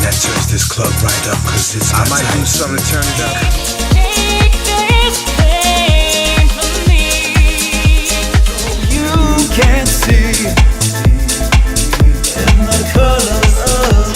that turns this club right up, cause it's I might do something to turn it up. Take this pain from me. You can't see in the colors of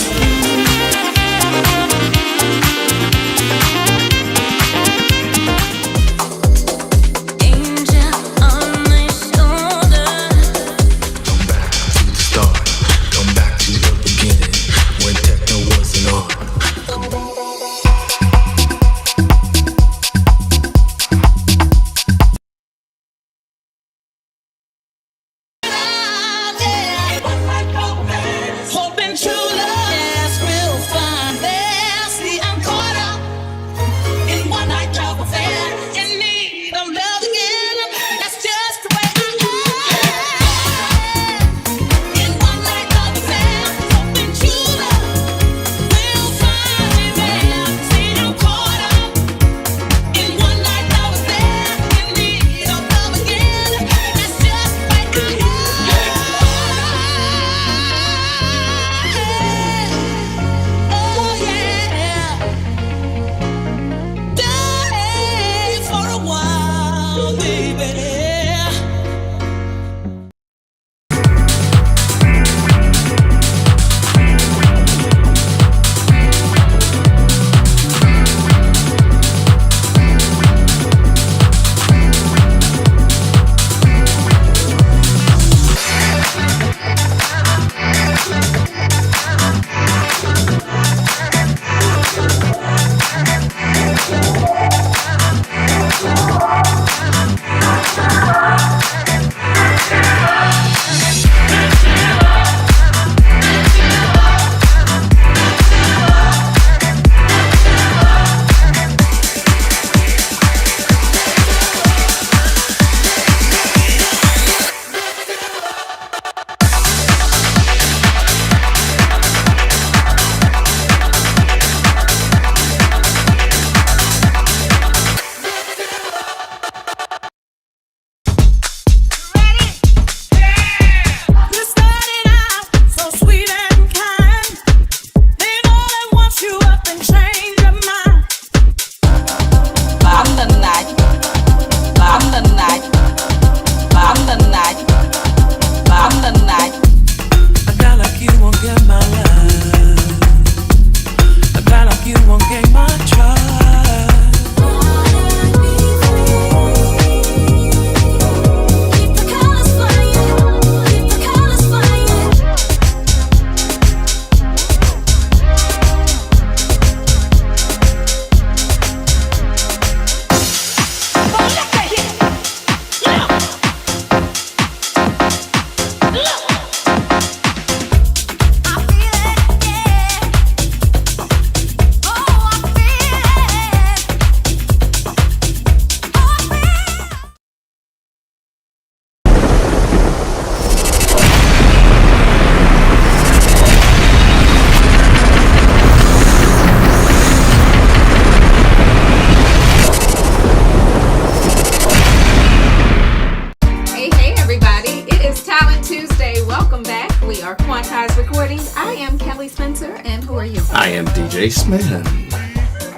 Smith.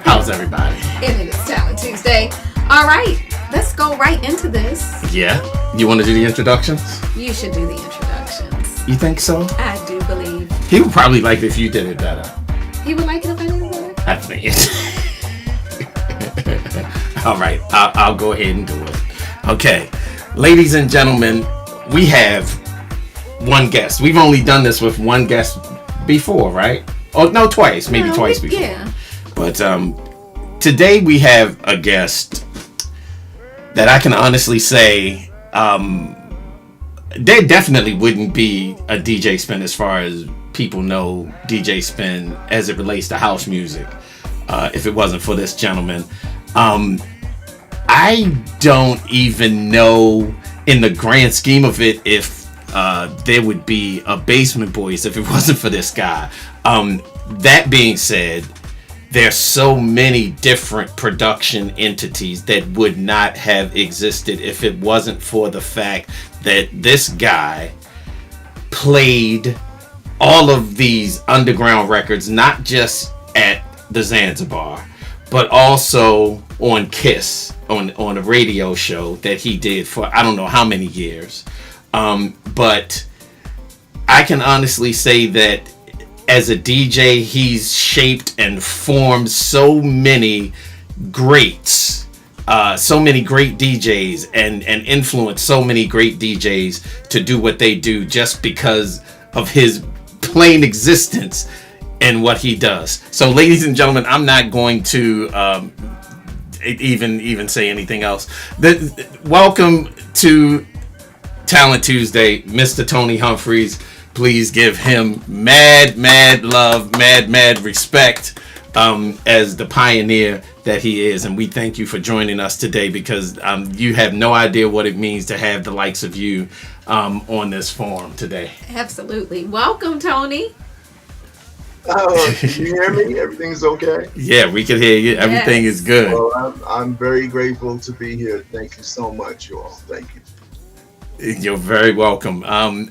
How's everybody? And it is Talent Tuesday. All right, let's go right into this. Yeah? You want to do the introductions? You should do the introductions. You think so? I do believe. He would probably like it if you did it better. He would like it if I did it better? I think. All right, I'll go ahead and do it. Okay, ladies and gentlemen, we have one guest. We've only done this with one guest before, right? Oh, no, twice. Maybe twice before. Yeah. But today we have a guest that I can honestly say there definitely wouldn't be a DJ Spin as far as people know DJ Spin as it relates to house music if it wasn't for this gentleman. I don't even know in the grand scheme of it if there would be a Basement Boys if it wasn't for this guy. That being said, there's so many different production entities that would not have existed if it wasn't for the fact that this guy played all of these underground records, not just at the Zanzibar, but also on Kiss, on a radio show that he did for I don't know how many years. But I can honestly say that as a DJ, he's shaped and formed so many greats, so many great DJs, and influenced so many great DJs to do what they do just because of his plain existence and what he does. So, ladies and gentlemen, I'm not going to even say anything else. Welcome to Talent Tuesday, Mr. Tony Humphries. Please give him mad love, mad respect as the pioneer that he is. And we thank you for joining us today, because you have no idea what it means to have the likes of you on this forum today. Absolutely. Welcome, Tony. Can you hear me? Everything's okay? Yeah, we can hear you. Everything is good. Well, I'm very grateful to be here. Thank you so much, you all. Thank you. You're very welcome.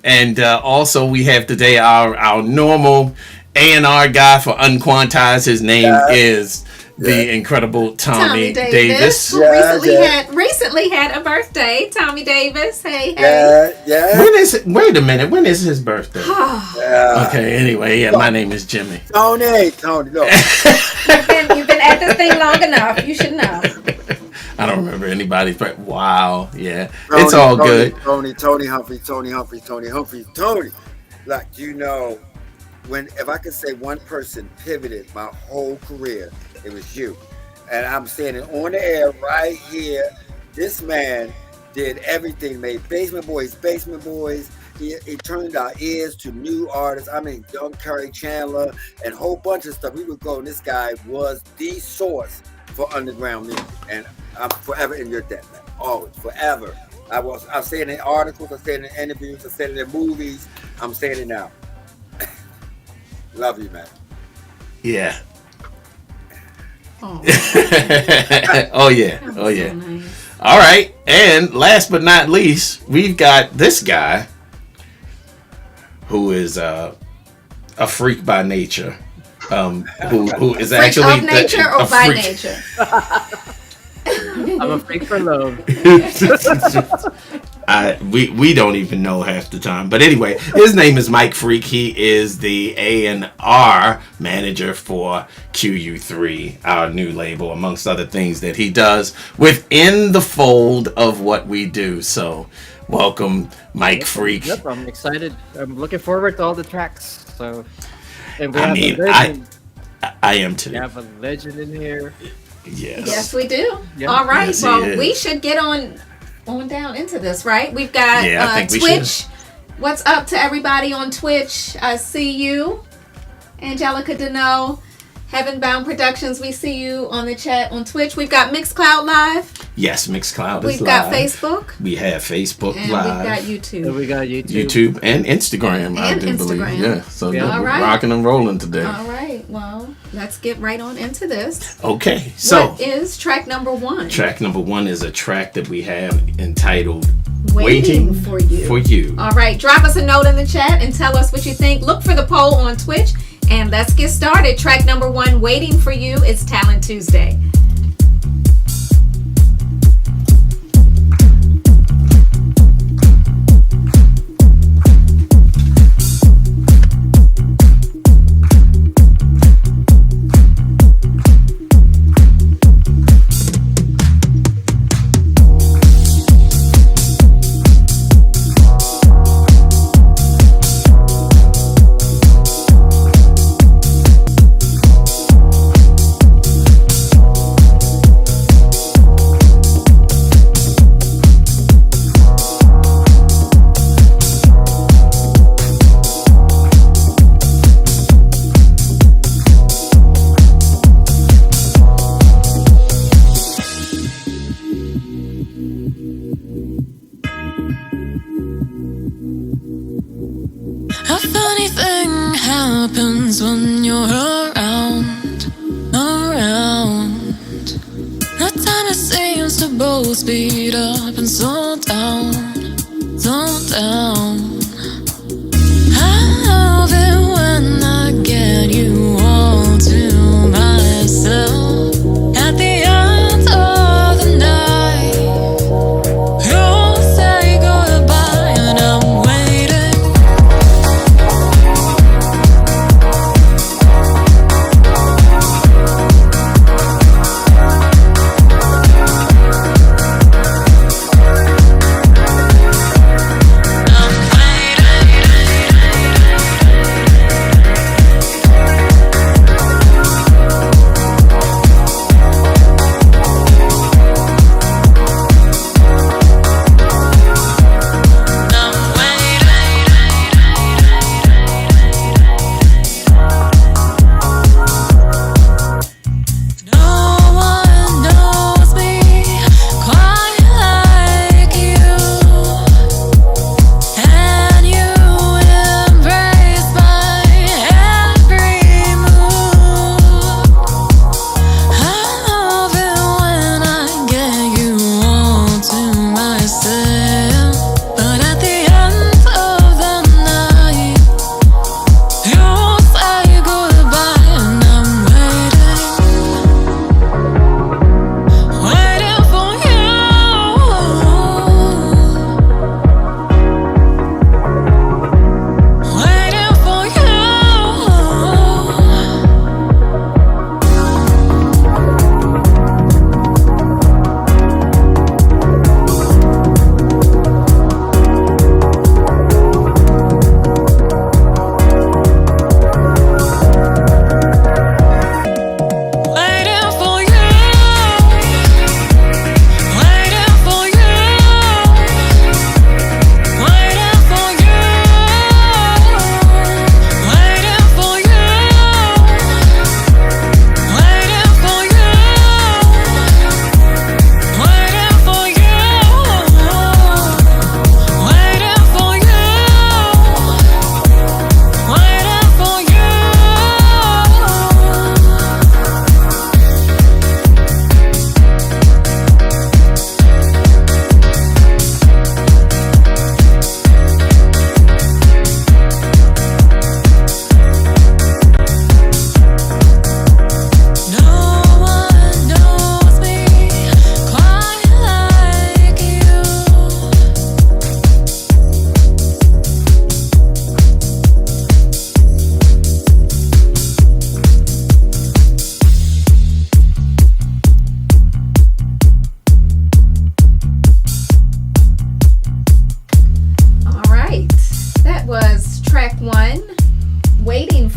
And also we have today our normal A&R guy for Unquantized. His name is the incredible Tommy Davis. Who recently had a birthday. Tommy Davis. Hey. When is it? Wait a minute. When is his birthday? Okay. Anyway, my name is Jimmy. Tony, no. You've been at this thing long enough. You should know. I don't remember anybody's birthday. Wow. Yeah. It's all good. Tony Humphries. Like, if I could say one person pivoted my whole career, it was you. And I'm saying it on the air right here. This man did everything, made Basement Boys. He turned our ears to new artists. I mean, Young Curry Chandler and a whole bunch of stuff. We would go, and this guy was the source for underground music. And I'm forever in your debt, man. Always, forever. I'm saying it in articles, I'm saying it in interviews, I'm saying it in movies, I'm saying it now. Love you, man. Yeah. Oh, Oh yeah. so nice. All right. And last but not least, we've got this guy who is a freak by nature. Who is actually of nature or by nature? I'm a freak for love. We don't even know half the time. But anyway, his name is Mike Freak. He is the A&R manager for QU3, our new label, amongst other things that he does within the fold of what we do. So welcome, Mike Freak. Yep, I'm excited. I'm looking forward to all the tracks. So, and I am too. We have a legend in here. Yes, we do. Yeah. All right. Yes, well, we should get on down into this, right? We've got I think Twitch. What's up to everybody on Twitch? I see you. Angelica Deneau, Heavenbound Productions, we see you on the chat on Twitch. We've got Mixcloud Live. Yes, Mixcloud is live. We've got Facebook. We have Facebook And Live. we've got YouTube. So we got YouTube. And Instagram, I do believe. Yeah, so Yeah. we're All right. rocking and rolling today. All right. Well, let's get right on into this. Okay, so what is track number one? track number one is a track that we have entitled Waiting for You. For You. All right. Drop us a note in the chat and tell us what you think. Look for the poll on Twitch. And let's get started. Track number one, Waiting for You. It's Talent Tuesday. A funny thing happens when you're around. The time it seems to both speed up and slow down. I've been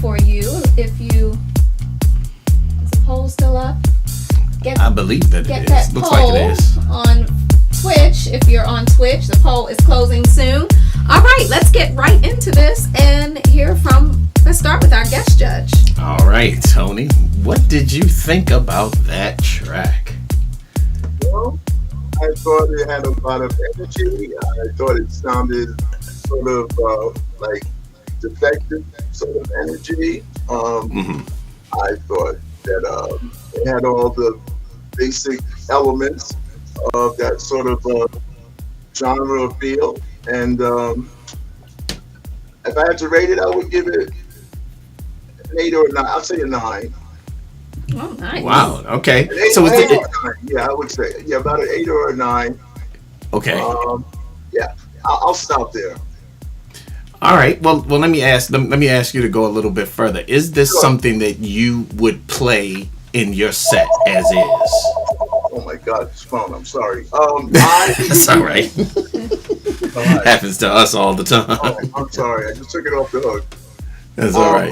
for you. If you, is the poll still up? I believe that Get it that is. Looks poll like it is. on Twitch. If you're on Twitch, the poll is closing soon. All right, let's get right into this and let's start with our guest judge. All right, Tony, what did you think about that track? Well, I thought it had a lot of energy. I thought it sounded sort of like defective sort of energy. I thought that it had all the basic elements of that sort of genre feel. And if I had to rate it, I would give it an 8 or a 9. I'll say a 9. Oh, nice. Wow. Okay. An 8, So eight or a 9. Yeah, I would say about an 8 or a 9. Okay. Yeah, I'll stop there. All right. Well. Let me ask. Let me ask you to go a little bit further. Is this Sure. something that you would play in your set as is? Oh my God, this phone. I'm sorry. That's all right. Happens to us all the time. Oh, I'm sorry. I just took it off the hook. That's all right.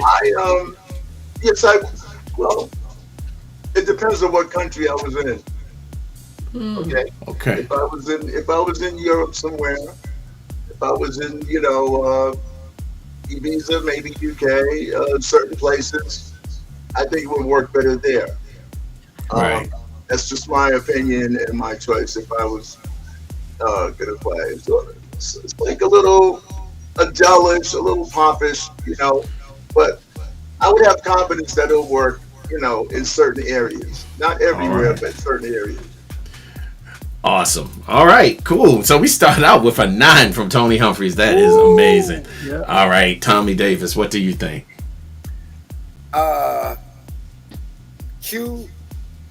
Well, it depends on what country I was in. Okay. Okay. If I was in Europe somewhere, if I was in Ibiza, maybe UK, certain places, I think it would work better there. Right. That's just my opinion and my choice. If I was gonna play, so it's like a little Adele-ish, a little pompish, but I would have confidence that it'll work, in certain areas. Not everywhere, right. but certain areas. Awesome. All right. Cool. So we started out with a 9 from Tony Humphries. That is amazing. Yeah. All right, Tommy Davis. What do you think? Q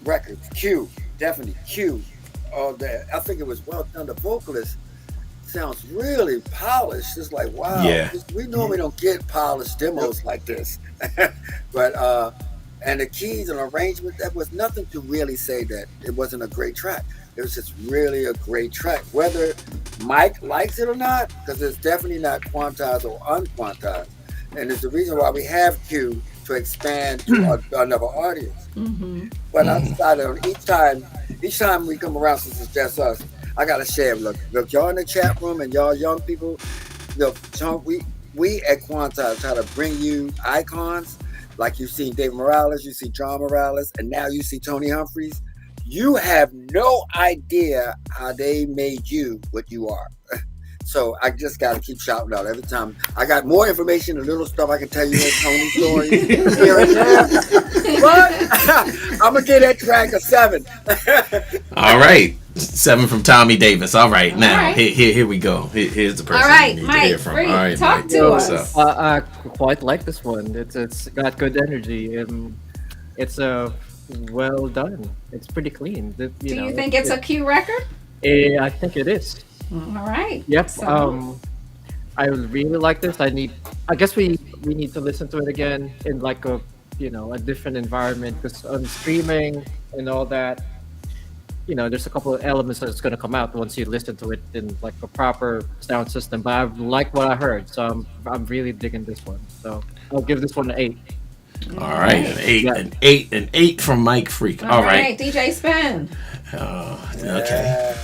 records, Q, definitely Q. I think it was well done. The vocalist sounds really polished. It's like, wow. Yeah. We normally don't get polished demos like this. But and the keys and arrangement, that was nothing to really say that it wasn't a great track. It was just really a great track. Whether Mike likes it or not, because it's definitely not quantized or unquantized. And it's the reason why we have Q to expand to another audience. But I decided on each time we come around, since it's just us, I gotta share. Look, y'all in the chat room and y'all young people, we at Quantize try to bring you icons like you've seen David Morales, you see John Morales, and now you see Tony Humphries. You have no idea how they made you what you are. So I just got to keep shouting out every time. I got more information and little stuff I can tell you in Tony stories here and there. But I'm going to give that track a 7. All right. 7 from Tommy Davis. All right. Now, right. Here we go. Here's the person All right, you need Mike, to hear from. Free, All right, talk Mike. to What's us. up? I quite like this one. It's got good energy. It's well done. It's pretty clean. Do you think it's a Q record? I think it is. All right. Yep. So- I really like this. I guess we need to listen to it again in like a different environment, because on streaming and all that, there's a couple of elements that's going to come out once you listen to it in like a proper sound system. But I like what I heard, so I'm really digging this one. So I'll give this one an 8. All right. An 8. Yeah. An 8 from Mike Freak. All right. DJ Spin. Okay.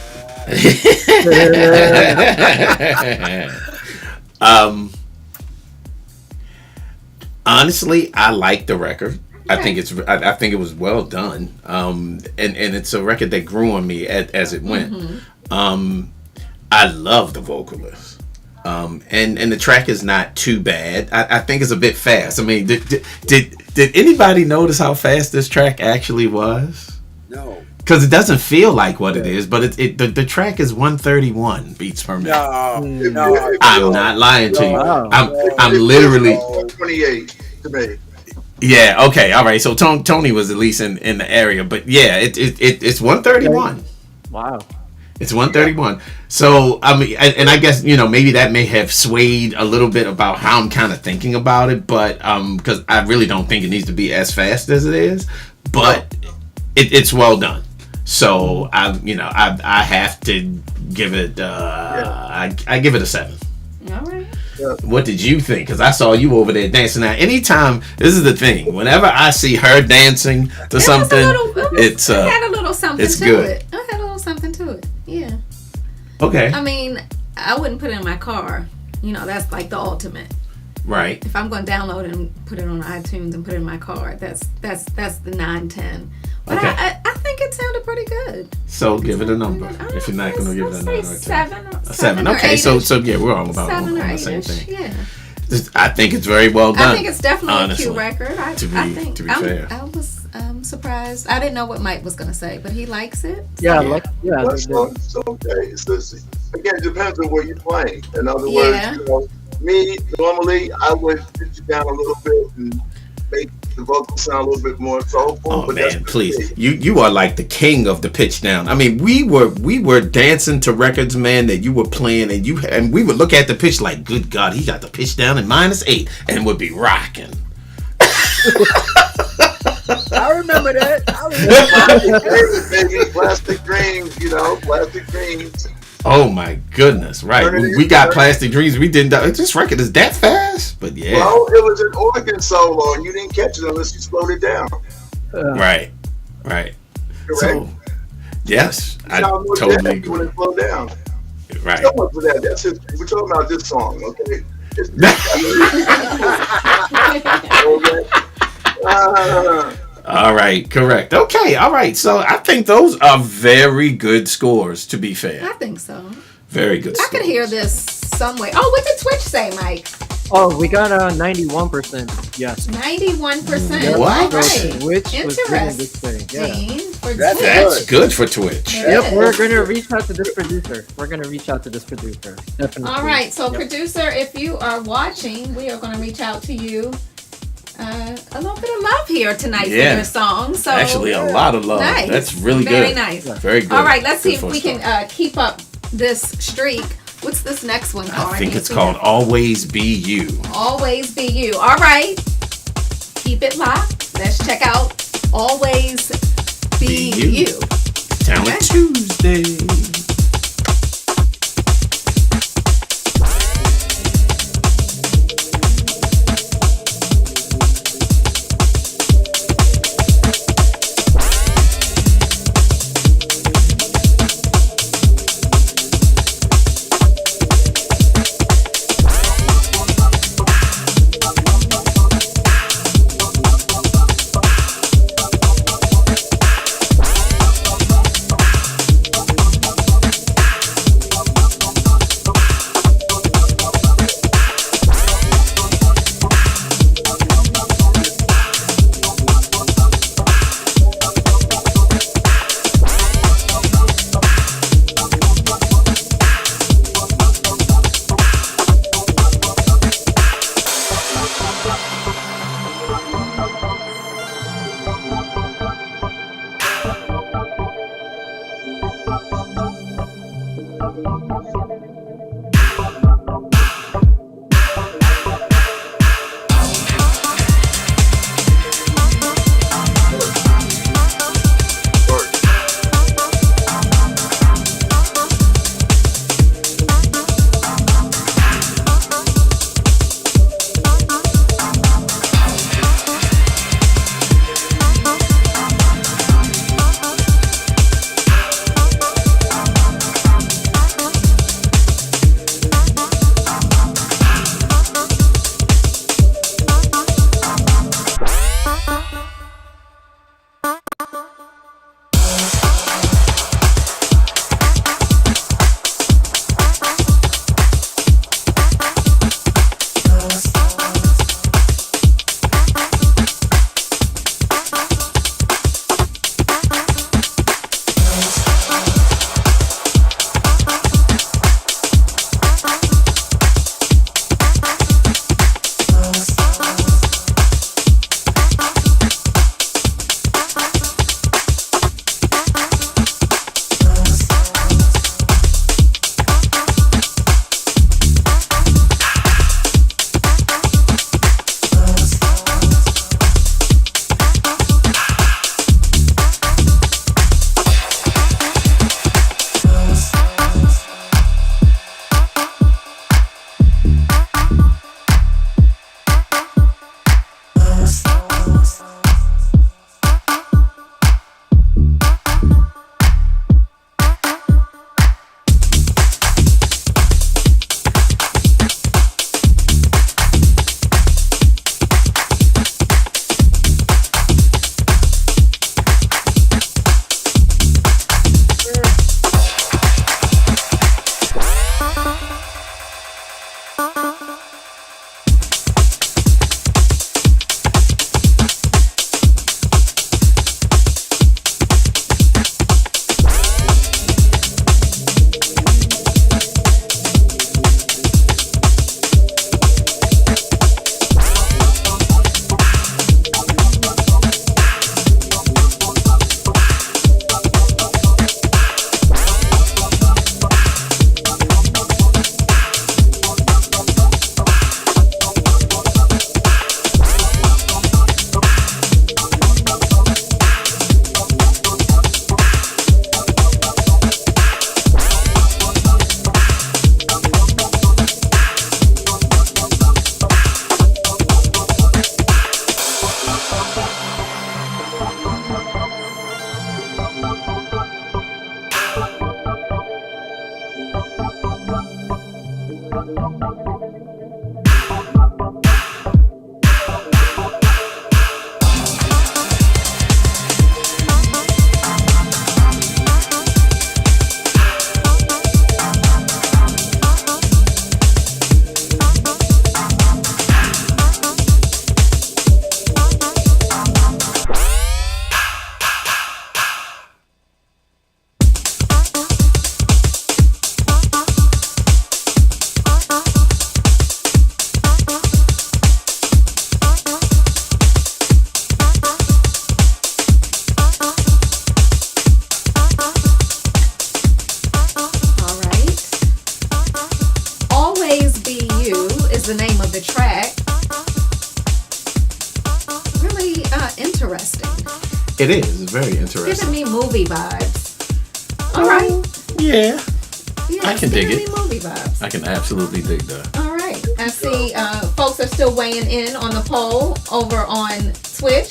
Honestly, I like the record. I think it was well done. And it's a record that grew on me as it went. I love the vocalist. And the track is not too bad. I think it's a bit fast. I mean, did anybody notice how fast this track actually was? No. Because it doesn't feel like what it is, but the track is 131 beats per minute. No. I'm not lying to you. Wow. I'm literally 28 to me. yeah. Okay, all right. So Tony was at least in the area, but yeah, it's 131. Wow. It's 131. So I mean, and I guess maybe that may have swayed a little bit about how I'm kind of thinking about it, but because I really don't think it needs to be as fast as it is, but it's well done. So I have to give it I give it a 7. All right. What did you think? Because I saw you over there dancing. Now, anytime, this is the thing. Whenever I see her dancing to something, it had a little something it's to good. it. It had a little something to it. Yeah. Okay. I mean, I wouldn't put it in my car. You know, that's like the ultimate. Right. If I'm going to download it and put it on iTunes and put it in my car, that's the 9-10. But Okay. I think it sounded pretty good. So give it a number. If you're not going to give it a 9 or 10. Seven. 7. Or Okay. 8-ish. So yeah, we're all about 7 or on the same 8-ish. thing. Yeah. I think it's very well done. I think it's definitely honestly, a cute record. I think to be fair. I was surprised. I didn't know what Mike was going to say, but he likes it. So. Yeah, That's it's okay. Again, it depends on what you're playing. In other words, me, normally, I would pitch it down a little bit and make the vocals sound a little bit more soulful. Oh but man, please! You are like the king of the pitch down. I mean, we were dancing to records, man, that you were playing, and we would look at the pitch like, good God, he got the pitch down in -8, and would be rocking. I remember that. Plastic dreams, plastic dreams. Oh my goodness! Right, we got Plastic Dreams. We didn't. This record is that fast, but yeah. Well, it was an organ solo, and you didn't catch it unless you slowed it down. Right. Correct. So, yes, I Sound more totally jazzy agree. when it slowed down. Right. So much for that. That's history. We're talking about this song, okay? All right, correct. Okay, all right. So I think those are very good scores, to be fair. I think so. Very good I scores. could hear this somewhere. Oh, what did Twitch say, Mike? Oh, we got 91%. Yes. 91%. What? All right. Twitch was doing this Interesting. thing. Yeah. For That's Twitch. That's good for Twitch. Yep, we're gonna reach out to this producer. Definitely. All right, so Yep. producer, if you are watching, we are going to reach out to you. A little bit of love here tonight for Yeah. your song. So Actually, a lot of love. Nice. That's really Very good. nice. Very good. All right, let's see Good if for a we start. can keep up this streak. What's this next one called? I think can't it's see called it. Always Be You. Always Be You. All right, keep it locked. Let's check out Always Be Be You. You. Talent Okay. Tuesday. interesting. It is very Giving interesting. me movie vibes. All right. Yeah, Yeah, I it's can dig giving it. me movie vibes. I can absolutely dig that. All right. I see folks are still weighing in on the poll over on Twitch.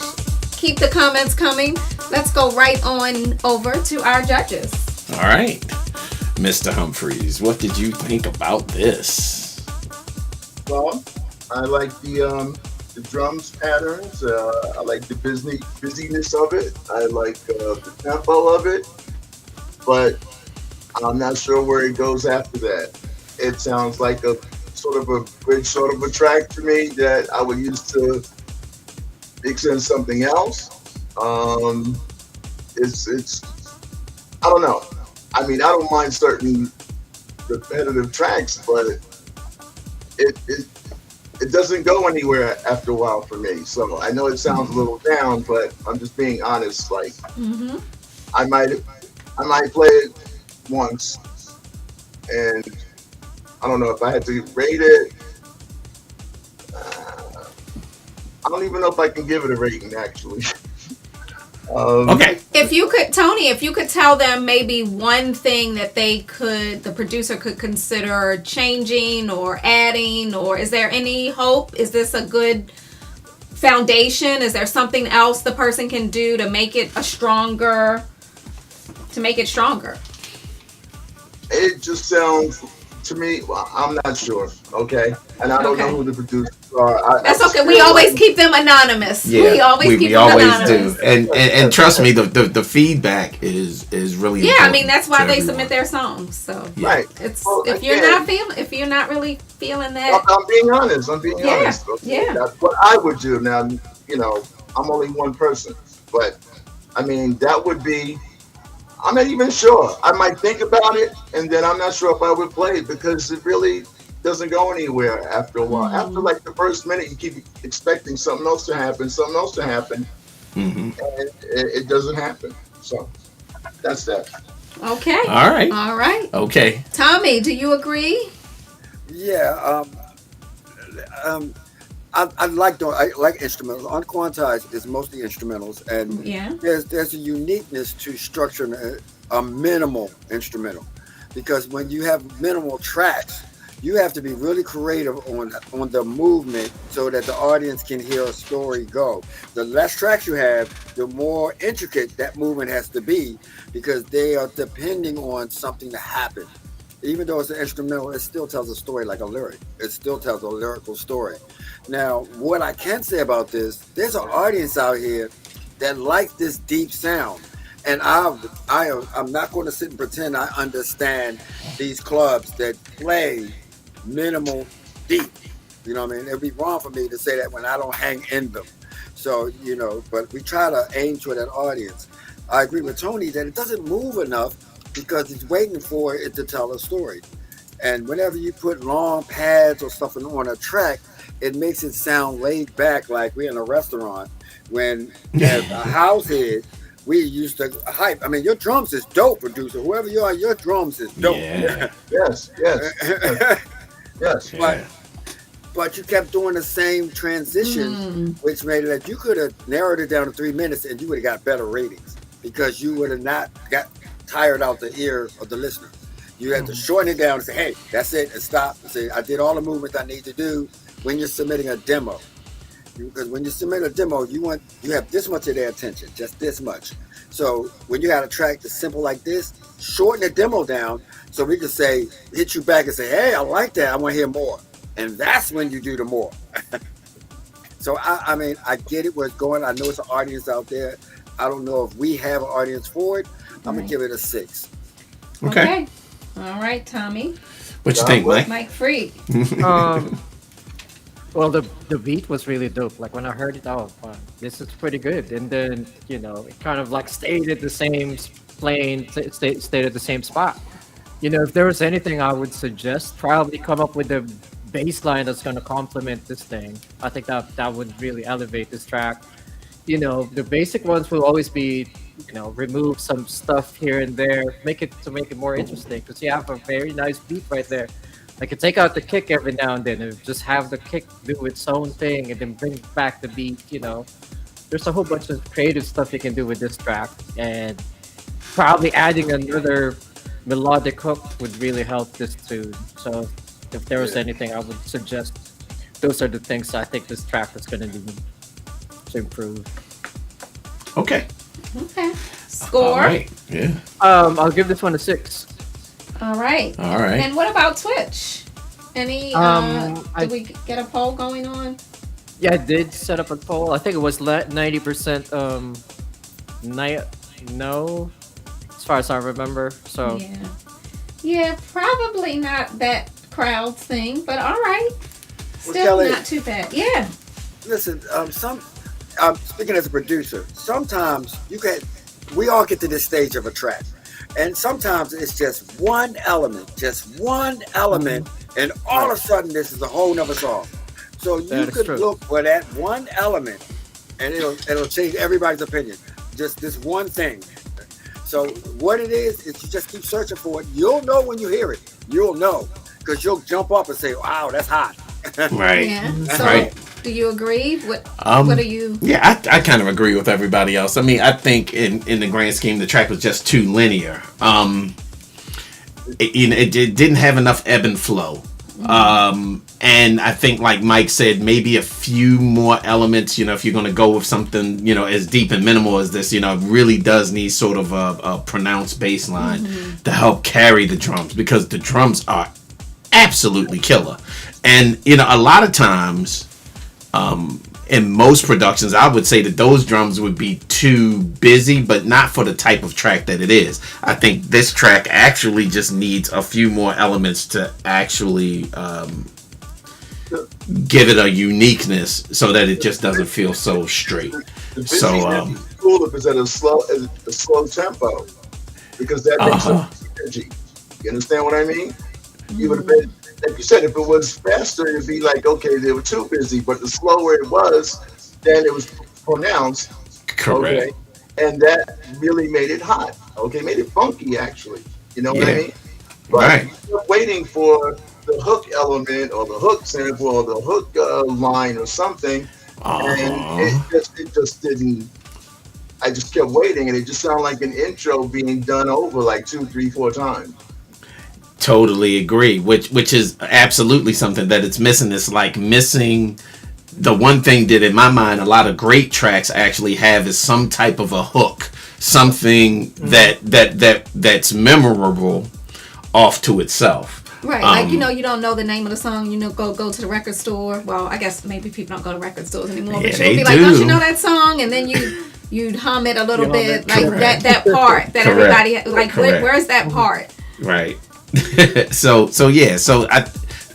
Keep the comments coming. Let's go right on over to our judges. All right, Mr. Humphries, what did you think about this? Well, I like the drums patterns. I like the busyness of it. I like the tempo of it, but I'm not sure where it goes after that. It sounds like a sort of a bridge, sort of a track to me that I would use to mix in something else. It's I don't know. I mean, I don't mind certain repetitive tracks, but it it it doesn't go anywhere after a while for me. So I know it sounds a little down, but I'm just being honest. Like Mm-hmm. I might I might play it once, and I don't know if I had to rate it. I don't even know if I can give it a rating actually. Okay. If you could, Tony, if you could tell them maybe one thing that the producer could consider changing or adding, or is there any hope? Is this a good foundation? Is there something else the person can do to make it to make it stronger? It just sounds to me. Well, I'm not sure. Okay, and I don't know Okay. who the producers are. That's I okay. just We feel always like- keep them anonymous. Yeah, we always keep we them always anonymous. do, and trust me, the feedback is really Yeah, I important mean that's why to they everyone. submit their songs. So Right. it's Well, if you're again, if you're not really feeling I'm, that, I'm being honest. I'm being Yeah, honest. Okay? yeah. That's what I would do. Now, I'm only one person, but I mean, that would be. I'm not even sure. I might think about it, and then I'm not sure if I would play it because it really doesn't go anywhere after a while. After like the first minute, you keep expecting something else to happen, Mhm. and it doesn't happen. So that's that. okay, All right. all right. Okay. Tommy, do you agree? Yeah. I like instrumentals. Unquantized is mostly instrumentals, and Yeah. there's a uniqueness to structuring a minimal instrumental, because when you have minimal tracks, you have to be really creative on the movement so that the audience can hear a story go. The less tracks you have, the more intricate that movement has to be, because they are depending on something to happen. Even though it's an instrumental, it still tells a story like a lyric. It still tells a lyrical story. Now, what I can say about this, there's an audience out here that likes this deep sound. And I'm not going to sit and pretend I understand these clubs that play minimal deep. You know what I mean? It'd be wrong for me to say that when I don't hang in them. So, but we try to aim to that audience. I agree with Tony that it doesn't move enough because it's waiting for it to tell a story. And whenever you put long pads or something on a track, it makes it sound laid back, like we're in a restaurant. When as a house head, we used to hype. I mean, your drums is dope, producer. Whoever you are, your drums is dope. Yeah. Yes, yes. Yeah. But you kept doing the same transition, which made it that you could have narrowed it down to 3 minutes and you would have got better ratings because you would have not got tired out the ear of the listener. You had to shorten it down and say, hey, that's it, and stop and say, I did all the movements I need to do when you're submitting a demo. Because when you submit a demo, you have this much of their attention, just this much. So when you had a track that's simple like this, shorten the demo down so we can say, hit you back and say, hey, I like that, I want to hear more. And that's when you do the more. So I mean, I get it where it's going. I know it's an audience out there. I don't know if we have an audience for it. I'm gonna give it a 6. Okay. All right, Tommy. What you think, Mike? Mike Free. Well, the beat was really dope. Like when I heard it, oh, wow, this is pretty good. And then it kind of like stayed at the same stayed at the same spot. If there was anything I would suggest, probably come up with a bass line that's going to complement this thing. I think that would really elevate this track. The basic ones will always be, remove some stuff here and there, make it more interesting, because you have a very nice beat right there. I could take out the kick every now and then and just have the kick do its own thing and then bring back the beat, there's a whole bunch of creative stuff you can do with this track, and probably adding another melodic hook would really help this tune. So if there was anything, I would suggest those are the things I think this track is going to do to improve. Okay. Okay. Score. All right. Yeah. I'll give this one a 6. All right. All right. And what about Twitch? Any? Did we get a poll going on? Yeah, I did set up a poll. I think it was 90% no, as far as I remember. So Yeah, probably not that crowd thing, but all right. Still Kelly, not too bad. Yeah. Listen, speaking as a producer, sometimes we all get to this stage of a track, and sometimes it's just one element, and all of a sudden this is a whole nother song. So you could look for that one element, and it'll change everybody's opinion. Just this one thing. So what it is you just keep searching for it. You'll know when you hear it. You'll know, because you'll jump up and say, "Wow, that's hot." Right. Yeah. So, right. do you agree? What are you? Yeah, I kind of agree with everybody else. I mean, I think in the grand scheme, the track was just too linear. It didn't have enough ebb and flow. And I think, like Mike said, maybe a few more elements. If you're going to go with something, as deep and minimal as this, it really does need sort of a pronounced bass line to help carry the drums, because the drums are absolutely killer. And a lot of times in most productions, I would say that those drums would be too busy, but not for the type of track that it is. I think this track actually just needs a few more elements to actually give it a uniqueness, so that it just doesn't feel so straight. So cool if it's at a slow tempo, because that makes energy. You understand what I mean? You would have been, like you said, if it was faster, it'd be like, okay, they were too busy. But the slower it was, then it was pronounced. Correct. Okay? And that really made it hot. Okay, made it funky, actually. You know what I mean? But you're waiting for the hook element or the hook sample or the hook line or something, and it just didn't. I just kept waiting, and it just sounded like an intro being done over like 2, 3, 4 times. Totally agree, which is absolutely something that it's missing. It's like missing the one thing that, in my mind, a lot of great tracks actually have is some type of a hook, something that's memorable off to itself. Right, like you don't know the name of the song. Go to the record store. Well, I guess maybe people don't go to record stores anymore. Yeah, but you'll be like, don't you know that song? And then you'd hum it a little bit, like that part that everybody like. Where's that part? Right. So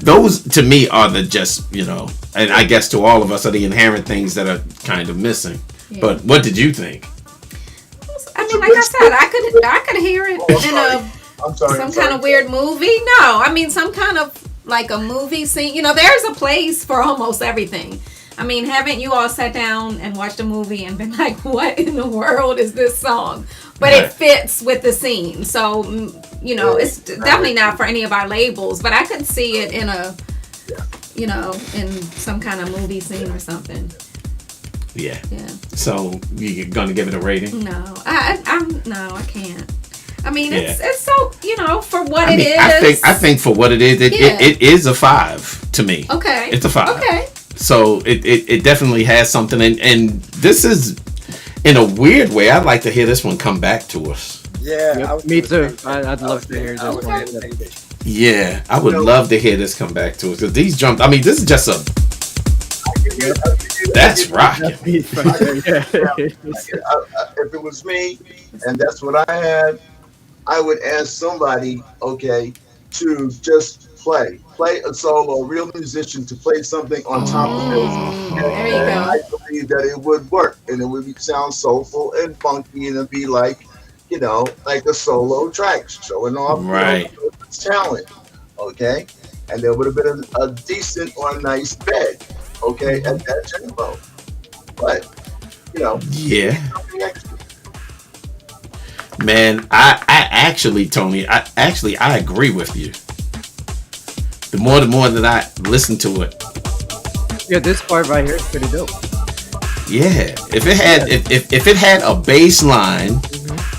those to me are the just and I guess to all of us are the inherent things that are kind of missing. Yeah. But what did you think? I mean, like I said, I could hear it in some kind of weird movie. No, I mean some kind of like a movie scene. There's a place for almost everything. I mean, haven't you all sat down and watched a movie and been like, what in the world is this song? But it fits with the scene. So, it's definitely not for any of our labels, but I could see it in in some kind of movie scene or something. Yeah. Yeah. So, you're going to give it a rating? No, I can't. I mean, it's so, for what it is. I think for what it is, it is a 5 to me. Okay. It's a 5. Okay. So it definitely has something, and this is, in a weird way, I'd like to hear this one come back to us. Yeah, me too. I'd love to hear this one. Yeah, I would love to hear this come back to us, because these drums, I mean, this is just that's rocking. If it was me, and that's what I had, I would ask somebody, to just play a solo, a real musician to play something on top of this. There you go. I believe that it would work, and it would sound soulful and funky, and it'd be like, like a solo track showing off its talent. Okay, and there would have been a decent or a nice bed. Okay, at that tempo, but yeah. Man, I actually, Tony, I agree with you. The more that I listen to it. Yeah, this part right here is pretty dope. Yeah, if it had if it had a bass line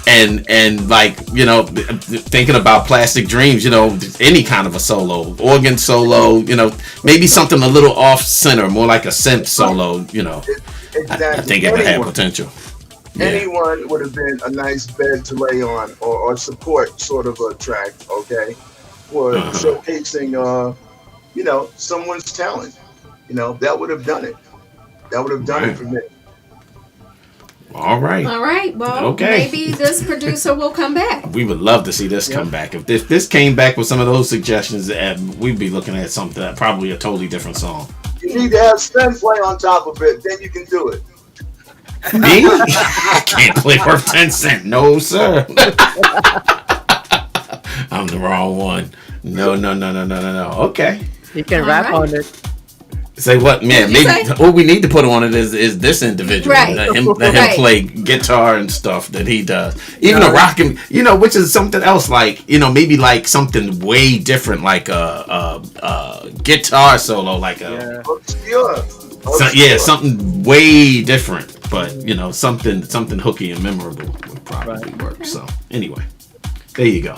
and like, you know, thinking about Plastic Dreams, you know, any kind of a solo, organ solo, you know, maybe something a little off center, more like a synth solo, you know. Exactly. I think it would have potential. Yeah. Anyone would have been a nice bed to lay on or support sort of a track, okay, for showcasing, you know, someone's talent. You know, that would have done it. That would have done it for me. All right. All right. Well, okay. Maybe this producer will come back. We would love to see this come back. If this came back with some of those suggestions, we'd be looking at something, probably a totally different song. You need to have Sven play on top of it, then you can do it. Me? I can't play worth 10 cents. No, sir. I'm the wrong one. No. Okay. You can rap on it. Say what, man? Maybe what we need to put on it is this individual. Right. Let him play guitar and stuff that he does. Even a rockin', you know, which is something else. Like, you know, maybe like something way different, like a guitar solo, like a something way different. But you know, something hooky and memorable would probably work. So anyway, there you go.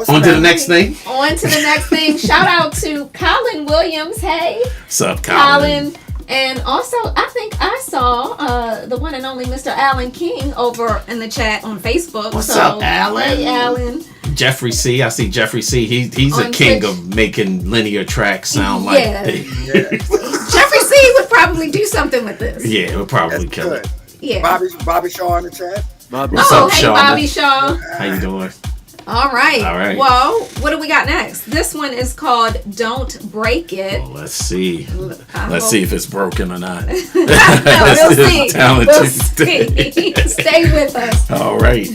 On to the next thing. Shout out to Colin Williams. Hey. What's up, Colin? And also, I think I saw the one and only Mr. Alan King over in the chat on Facebook. What's up, Alan? Hey, Alan. Jeffrey C. I see Jeffrey C. He's a king Twitch. of making linear tracks sound like. Jeffrey C. would probably do something with this. Yeah, it would probably kill it. Yeah. Bobby Shaw in the chat. What's up, hey, Shaw? Bobby Shaw. How you doing? All right. All right. Well, what do we got next? This one is called "Don't Break It." Well, let's see. Let's see if it's broken or not. We'll see. Talented. Stay with us. All right.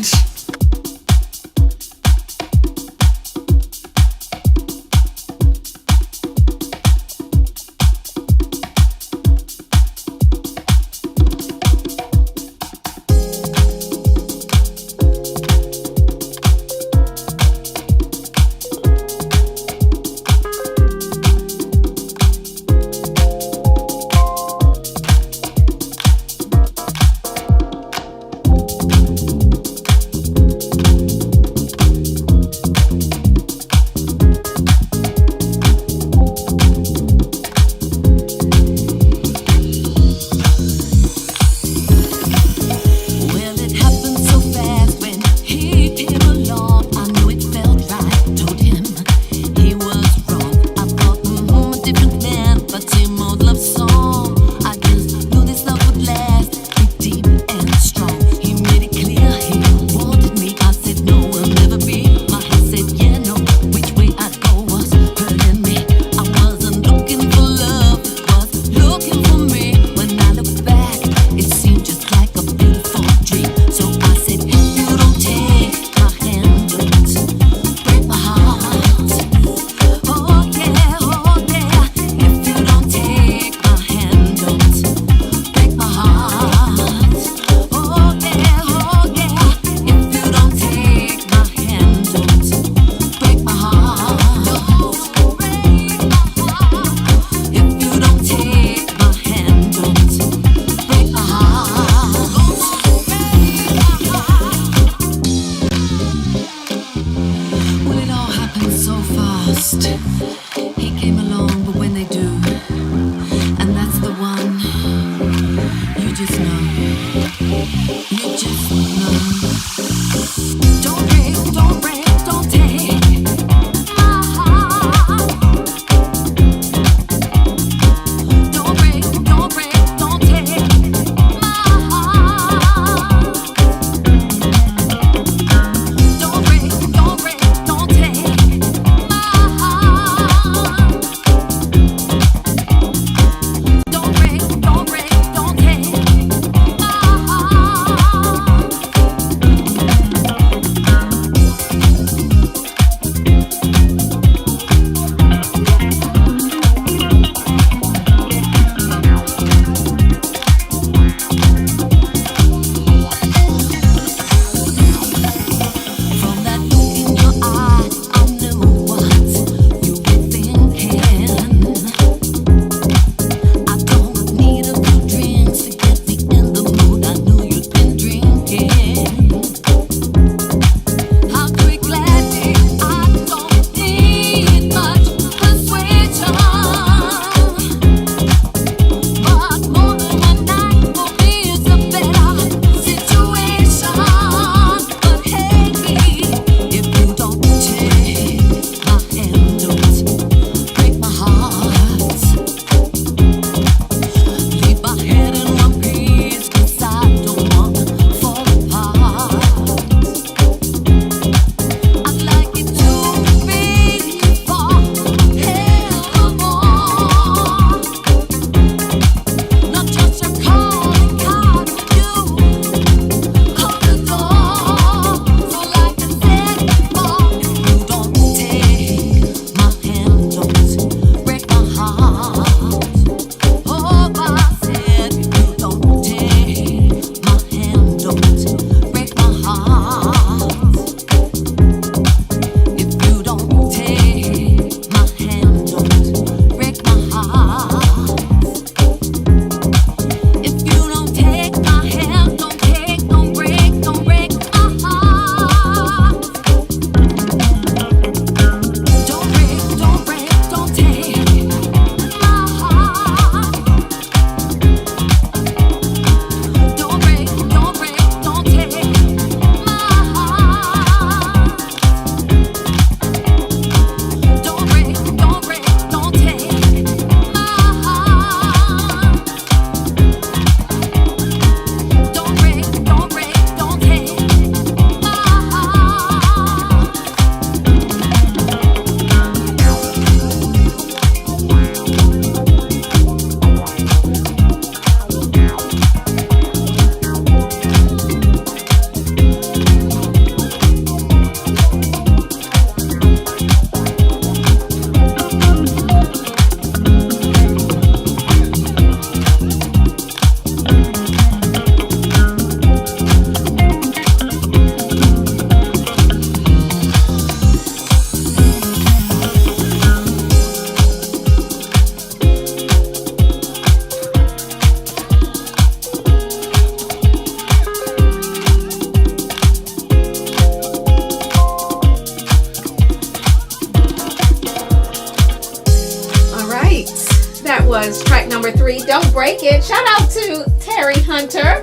Don't break it. Shout out to Terry Hunter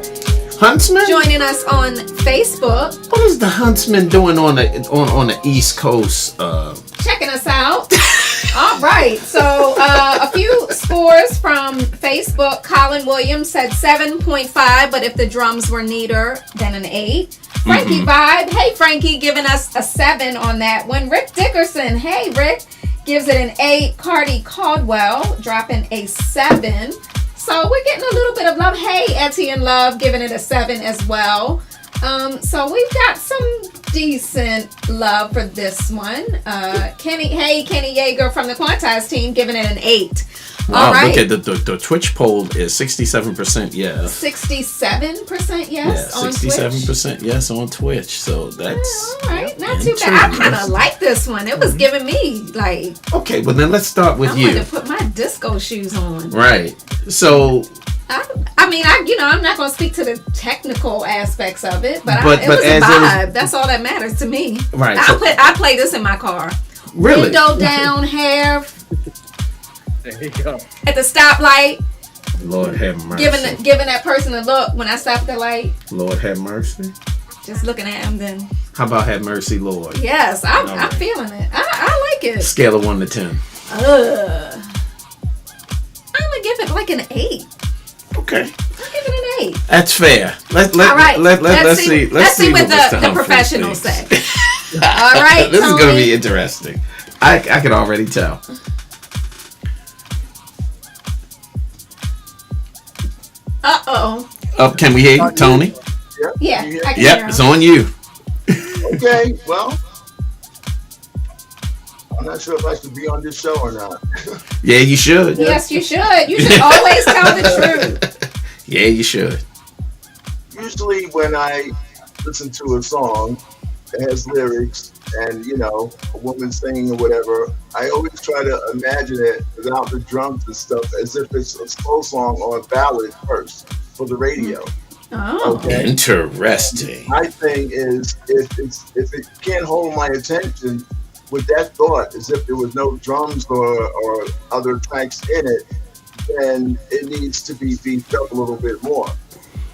Huntsman? joining us on Facebook, What is the Huntsman doing on the East Coast? checking us out. All right, so a few scores from Facebook. Colin Williams said 7.5, but if the drums were neater, then an 8. Frankie Vibe, hey Frankie, giving us a 7 on that one. Rick Dickerson, hey Rick, gives it an 8. Cardi Caldwell dropping a 7. So we're getting a little bit of love. Hey Etienne Love, giving it a 7 as well. So we've got some decent love for this one. Kenny Yeager from the Quantize team giving it an 8. Wow, All right. look at the Twitch poll is 67% yes. 67% yes on Twitch. 67% yes on Twitch. So that's All right, not too bad. I kind of like this one. It was giving me like. Okay, well then let's start with I you. wanted to put my disco shoes on. Right. So I'm not going to speak to the technical aspects of it, but it was a as vibe. That's all that matters to me. Right. I play this in my car. Really? Window down, hair There you go. at the stoplight, Lord have mercy. giving that person a look when I stop at the light. Lord have mercy. Just looking at him then. How about have mercy, Lord? Yes, I'm All right. feeling it. I like it. Scale of 1 to 10. I'm going to give it like an 8. Okay. I'll give it an 8. That's fair. Let's see what Mr. the Humphries professionals thinks. say. All right, This is going to Tony. be interesting. I can already tell. Uh-oh. Can we hear you, Tony? Yeah, You hear I me? can Yep, hear it's him. on you. Okay, well, I'm not sure if I should be on this show or not. Yeah, you should. Yes, you should. You should always tell the truth. Yeah, you should. Usually when I listen to a song that has lyrics and, a woman singing or whatever, I always try to imagine it without the drums and stuff as if it's a slow song or a ballad first for the radio. Oh. Okay. Interesting. My thing is, if it can't hold my attention with that thought, as if there was no drums or other tracks in it, then it needs to be beefed up a little bit more.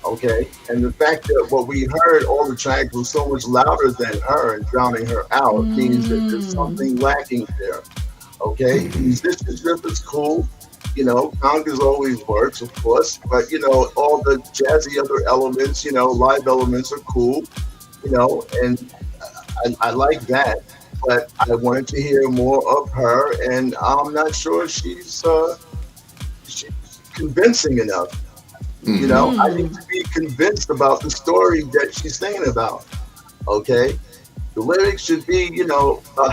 Okay, and the fact that what we heard, all the tracks was so much louder than her and drowning her out means that there's something lacking there. Okay, musicianship is cool. Congas always works, of course, but all the jazzy other elements, live elements are cool, and I like that. But I wanted to hear more of her, and I'm not sure she's convincing enough. I need to be convinced about the story that she's singing about. Okay, the lyrics should be,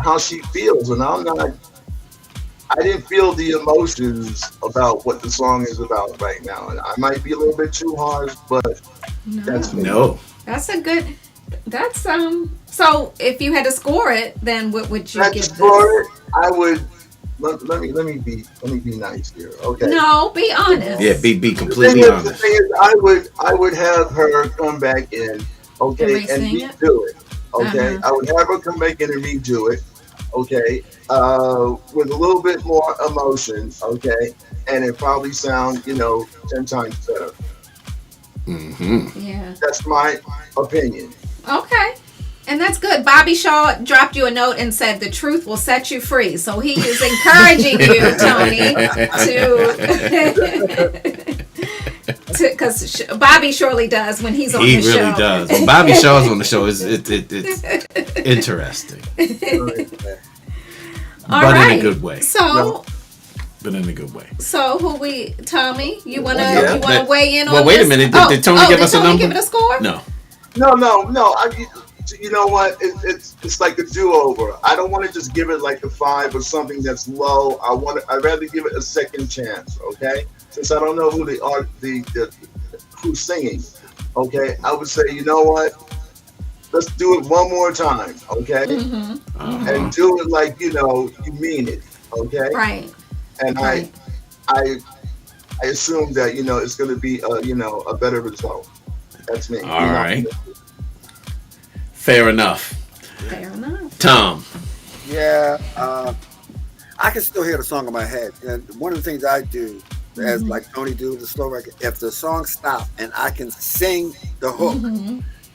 how she feels, and I didn't feel the emotions about what the song is about right now, and I might be a little bit too harsh, but that's me. No. That's a good. That's So if you had to score it, then what would you give Score this? it, I would. Let me be nice here. Okay. No, be honest. Yeah, be The completely thing honest. is, I would have her come back in, okay, and re-sing it? redo it. Okay, Uh-huh. I would have her come back in and redo it. Okay, with a little bit more emotion. Okay, and it probably sound 10 times better. Yeah. That's my opinion. Okay. And that's good. Bobby Shaw dropped you a note and said the truth will set you free. So he is encouraging you, Tony, because Bobby surely does when he's on He the really show. does. When Bobby Shaw's on the show, it's interesting, All but right. in a good way. So, But in a good way. Tommy, you wanna Yeah. you wanna weigh in on Well, wait a this? minute. Did Tony give us a Tony number? give it a score? No. No. You know what? It's like a do-over. I don't want to just give it like a 5 or something that's low. I'd rather give it a second chance. Okay, since I don't know who who's singing. Okay, I would say, you know what? Let's do it one more time. Okay, and do it like you mean it. Okay, Right. and Right. I assume that it's going to be a better result. That's me. All right. Fair enough. Fair enough. Tom. Yeah, I can still hear the song in my head. And one of the things I do as like Tony do the slow record. If the song stops and I can sing the hook,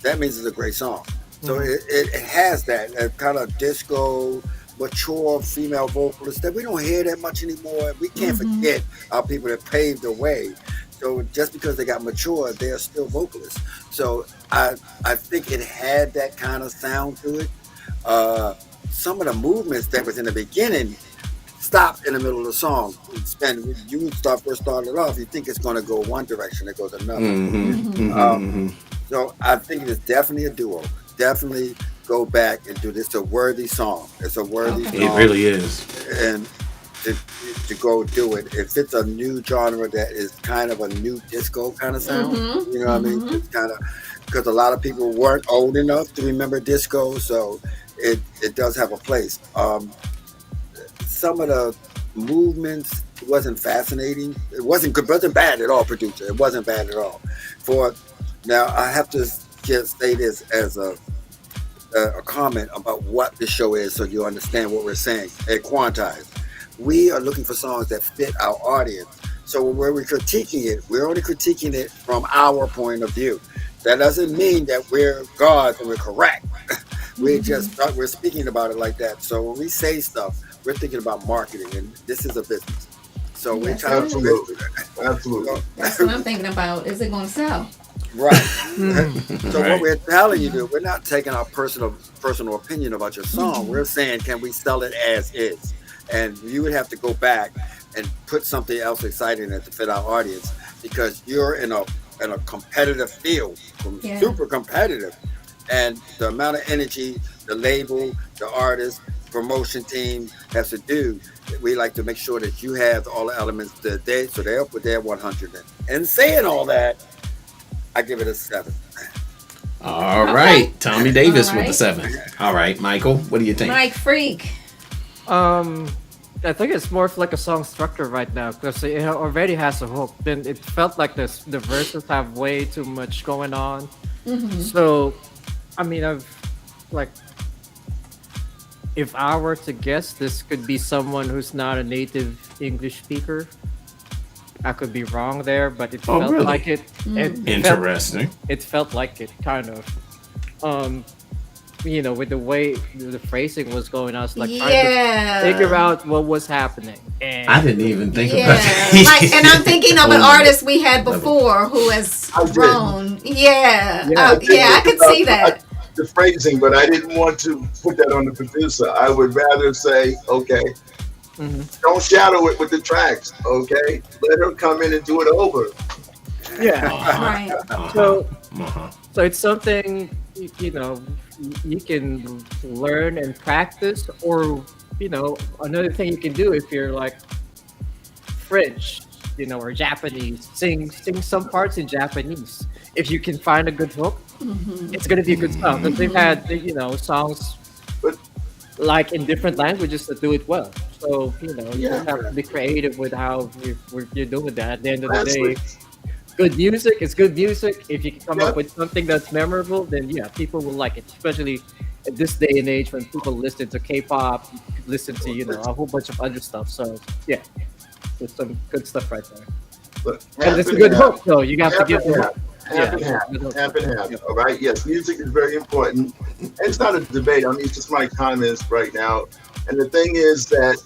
that means it's a great song. So it has that kind of disco, mature female vocalist that we don't hear that much anymore. We can't forget our people that paved the way. So just because they got mature, they are still vocalists. So I think it had that kind of sound to it. Some of the movements that was in the beginning stopped in the middle of the song. You first started off, you think it's going to go one direction, it goes another. So I think it is definitely a duo. Definitely go back and do this. It's a worthy song. It's a worthy song. It really is. And to go do it. If it's a new genre that is kind of a new disco kind of sound, you know what I mean? It's kind of, because a lot of people weren't old enough to remember disco, so it does have a place. Some of the movements wasn't fascinating. It wasn't good, wasn't bad at all, producer. It wasn't bad at all. Now I have to just say this as a comment about what the show is, so you understand what we're saying. At Quantize, we are looking for songs that fit our audience. So when we're critiquing it, we're only critiquing it from our point of view. That doesn't mean that we're gods and we're correct. We're speaking about it like that. So when we say stuff, we're thinking about marketing, and this is a business. So we're trying absolutely. That's what I'm thinking about. Is it going to sell? Right. So what we're telling you, we're not taking our personal opinion about your song. We're saying, can we sell it as is? And you would have to go back and put something else exciting in it to fit our audience, because you're in a competitive field, super competitive, and the amount of energy the label, the artist, promotion team has to do. We like to make sure that you have all the elements that they'll put their 100 in. And saying all that, I give it a 7. All right. Tommy Davis with the 7. All right, Michael, what do you think? Mike Freak. I think it's more of like a song structure right now, because it already has a hook. Then it felt like the verses have way too much going on. So, I mean, if I were to guess, this could be someone who's not a native English speaker. I could be wrong there, but it felt really? like it. Interesting. It felt like it, kind of. With the way the phrasing was going, I was like trying to figure out what was happening. And I didn't even think about that. And I'm thinking of an artist we had before who has grown. I could see that. The phrasing, but I didn't want to put that on the producer. I would rather say, okay, don't shadow it with the tracks, okay? Let her come in and do it over. Right. So it's something, you can learn and practice, or another thing you can do if you're like French, or Japanese, sing some parts in Japanese. If you can find a good hook, it's gonna be a good song. Because they've had songs like in different languages that do it well. So you just have to be creative with how you're doing that. At the end of the day, good music is good music. If you can come up with something that's memorable, then people will like it. Especially at this day and age when people listen to K-pop, listen to a whole bunch of other stuff. So there's some good stuff right there. And it's a good hook, though. You got to give them half and half. All right. Yes, music is very important. And it's not a debate. I mean, it's just my comments right now. And the thing is that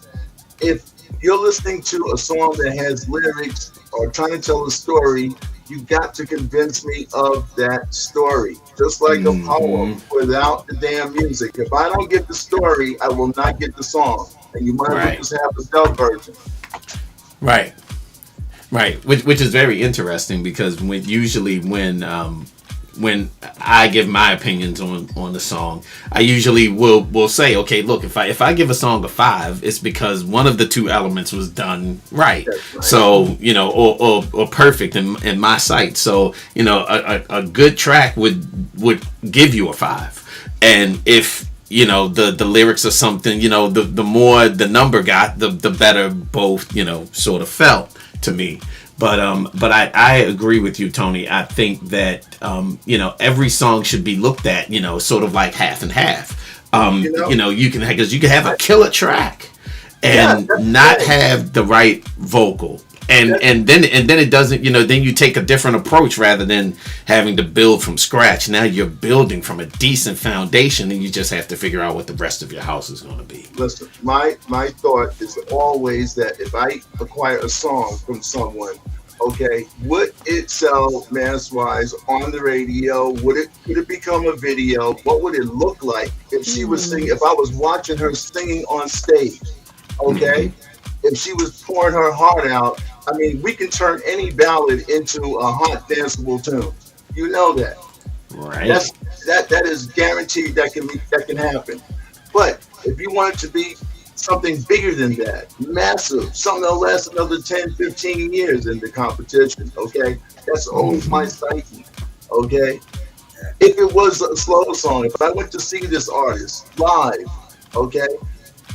if you're listening to a song that has lyrics or trying to tell a story, you got to convince me of that story. Just like a poem without the damn music. If I don't get the story, I will not get the song. And you might as well just have the dub version. Right. Which is very interesting, because when I give my opinions on the song, I usually will say, okay, look, if I give a song a 5, it's because one of the 2 elements was done right. So or perfect in my sight. So a good track would give you a 5, and if the lyrics are something, the more the number got, the better both sort of felt to me. But I agree with you, Tony. I think that every song should be looked at sort of like half and half. You can have a killer track and not have the right vocal, and then it doesn't, then you take a different approach rather than having to build from scratch. Now you're building from a decent foundation, and you just have to figure out what the rest of your house is going to be. Listen, my thought is always that if I acquire a song from someone, okay, would it sell mass wise on the radio? Could it become a video? What would it look like if she was singing? If I was watching her singing on stage, okay, if she was pouring her heart out. I mean, we can turn any ballad into a hot danceable tune. You know that. Right. That is guaranteed. That can happen. But if you want it to be something bigger than that, massive, something that'll last another 10, 15 years in the competition, okay? That's always my psyche, okay? If it was a slow song, if I went to see this artist live, okay,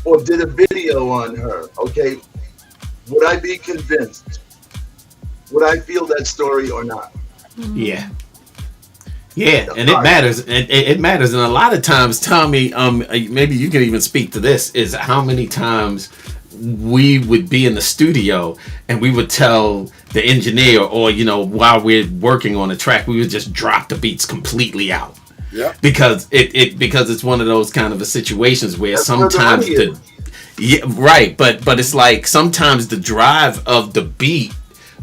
or did a video on her, okay, would I be convinced? Would I feel that story or not? Yeah. Yeah, and it matters. It matters, and a lot of times, Tommy, maybe you can even speak to this, is how many times we would be in the studio and we would tell the engineer, or while we're working on a track, we would just drop the beats completely out. Yeah. Because it's one of those kind of a situations where sometimes right, but it's like sometimes the drive of the beat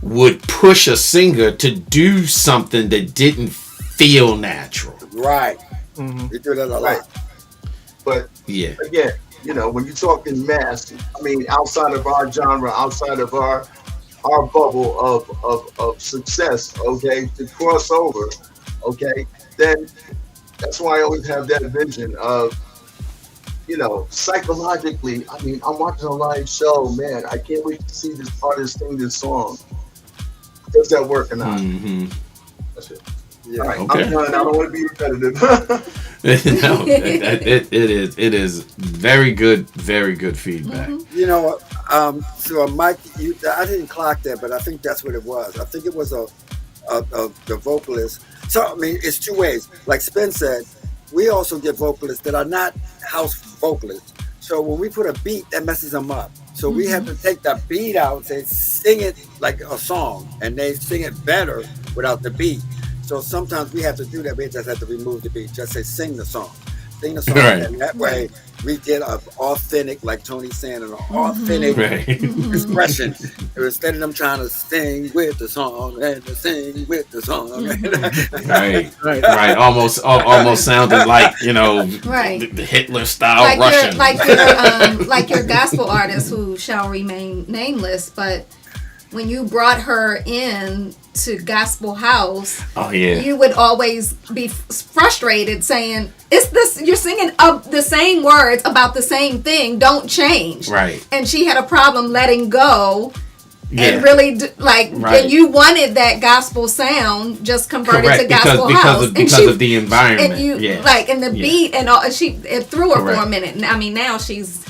would push a singer to do something that didn't feel natural. Right. We do that a lot. But again, when you're talking mass, I mean, outside of our genre, outside of our bubble of success, okay, to cross over, okay, then that's why I always have that vision of, psychologically, I mean, I'm watching a live show, man, I can't wait to see this artist sing this song. Does that work or not? That's it. Yeah. All right, okay. I'm done. I don't want to be repetitive. No, it is very good feedback. So Mike, I didn't clock that, but I think that's what it was. I think it was the vocalist. So I mean, it's two ways. Like Spence said, we also get vocalists that are not house vocalists. So when we put a beat, that messes them up. So we have to take the beat out and sing it like a song, and they sing it better without the beat. So sometimes we have to do that. We just have to remove the beat. Just say, sing the song. Right. And that way we get an authentic, like Tony's saying, an authentic expression. Instead of them trying to sing with the song and to sing with the song. Right. Almost sounded like, the Hitler style Russian. Like your gospel artist who shall remain nameless, but when you brought her in to Gospel House, you would always be frustrated saying, you're singing the same words about the same thing, don't change. Right. And she had a problem letting go and really, and you wanted that gospel sound just converted to Gospel House. Because of the environment. And you, and the beat and all, it threw her for a minute. And I mean, now she's,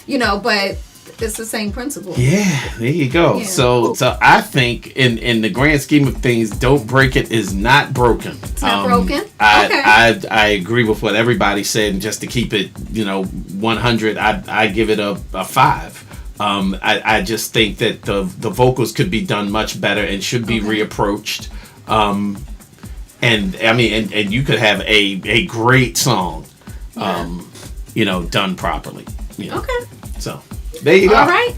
but it's the same principle. Yeah, there you go. Yeah. So I think in the grand scheme of things, Don't Break It is not broken. It's not broken? I agree with what everybody said, and just to keep it, 100, I give it a 5. I just think that the vocals could be done much better and should be reapproached. And I mean, and you could have a great song, done properly. Okay. So there you go. All right.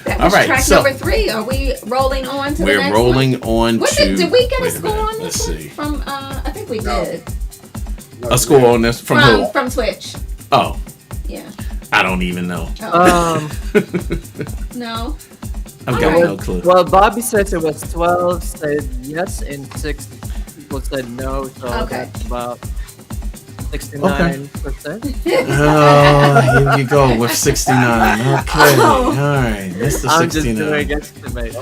That was track number 3. Are we rolling on to the next one? We're rolling on to... Did we get a score on this one? From, I think we did. A score on this? From who? From Twitch. Oh. Yeah. I don't even know. No. I've got no clue. Well, Bobby says it was 12 said yes and 6 people said no. So that's about 69%. Here you go with 69. Okay. All right. Mr. 69. I'm just doing estimate.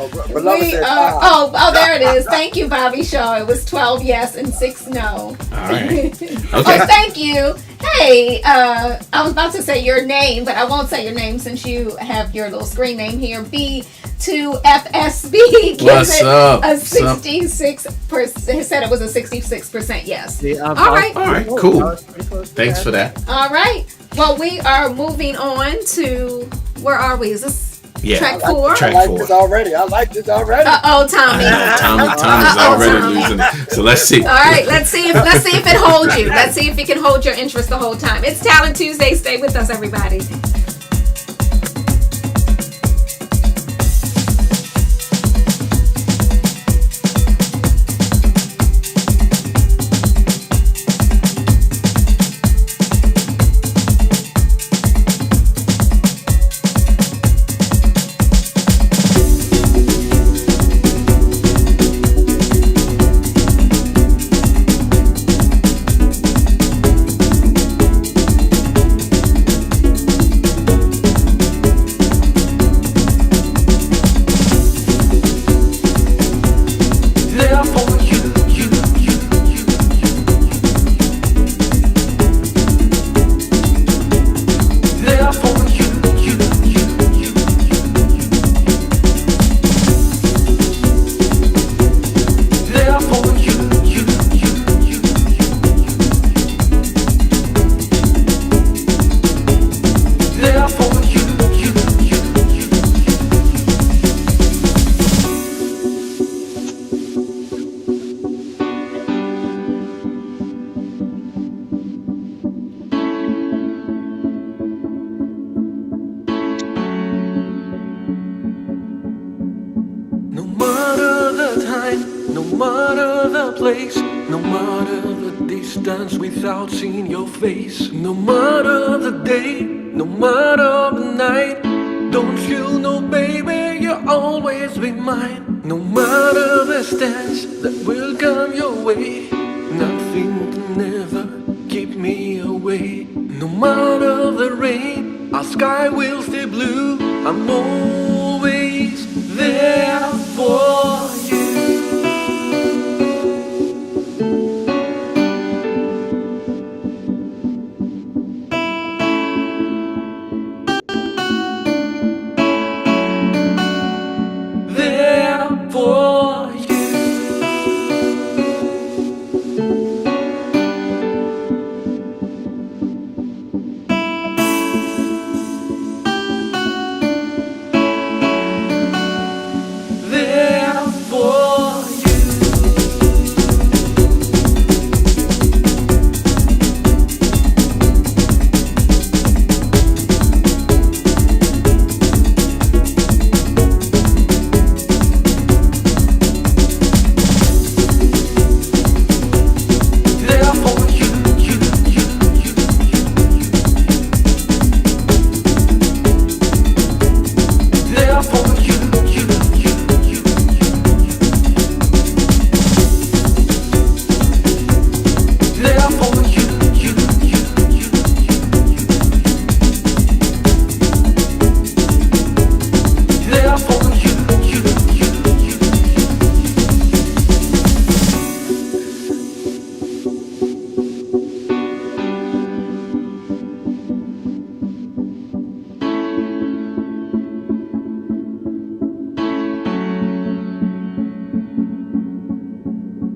There it is. Thank you, Bobby Shaw. It was 12 yes and 6 no. All right. Okay. Thank you. Hey, I was about to say your name, but I won't say your name since you have your little screen name here. B2FSB gives it a 66%. Said it was a 66% yes. All right, cool. Thanks for that. All right. Well, we are moving on to, where are we? Is this Yeah. Track 4. Track I like 4. this already. I like this already. Uh-oh, Tommy. Tommy's Uh-oh, already Tommy. losing it. So let's see. All right, let's see if it holds you. Let's see if it can hold your interest the whole time. It's Talent Tuesday. Stay with us, everybody. No matter the time, no matter the place, no matter the distance without seeing your face, no matter the day, no matter the night, don't you know, baby, you'll always be mine. No matter the stance that will come your way, nothing can ever keep me away. No matter the rain, our sky will stay blue. I'm always there for you. There for you. There for you. There for you, you, you, you, there for you, you, you, you, there for you, you, you, you, there for you, you, you, you.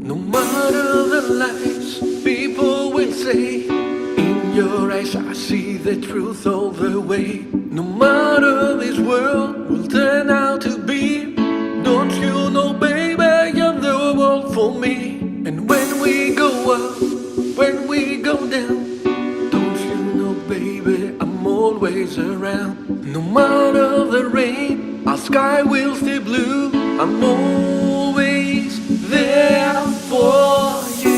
No matter the lies people will say, in your eyes I see the truth all the way. No matter this world will turn out to be, don't you know, baby, you're the world for me. And when we go up, when we go down, don't you know, baby, I'm always around. No matter the rain, our sky will stay blue. I'm always there for you.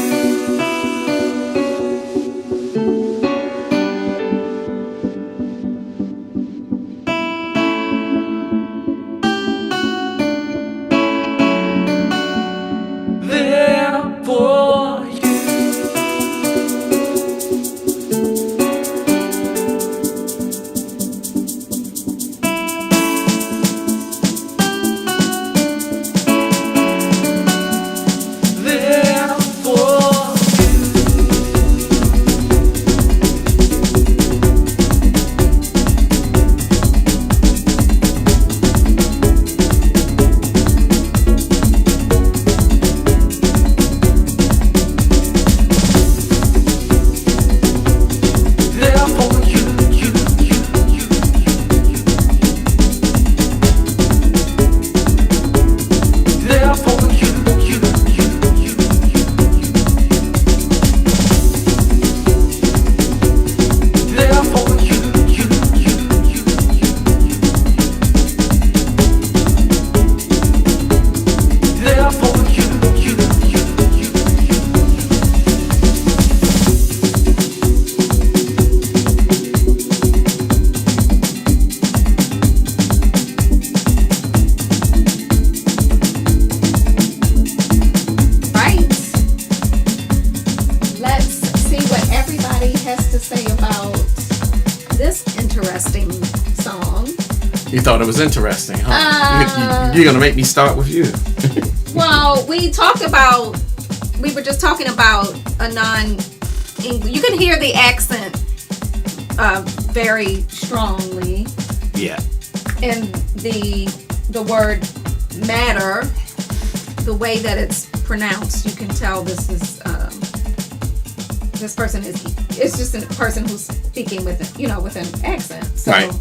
There for you. interesting song. You thought it was interesting, huh? You're gonna make me start with you. Well, we were just talking about a non-English. You can hear the accent very strongly. Yeah. And the word matter, the way that it's pronounced, you can tell this person it's just a person who's speaking with an accent. So right.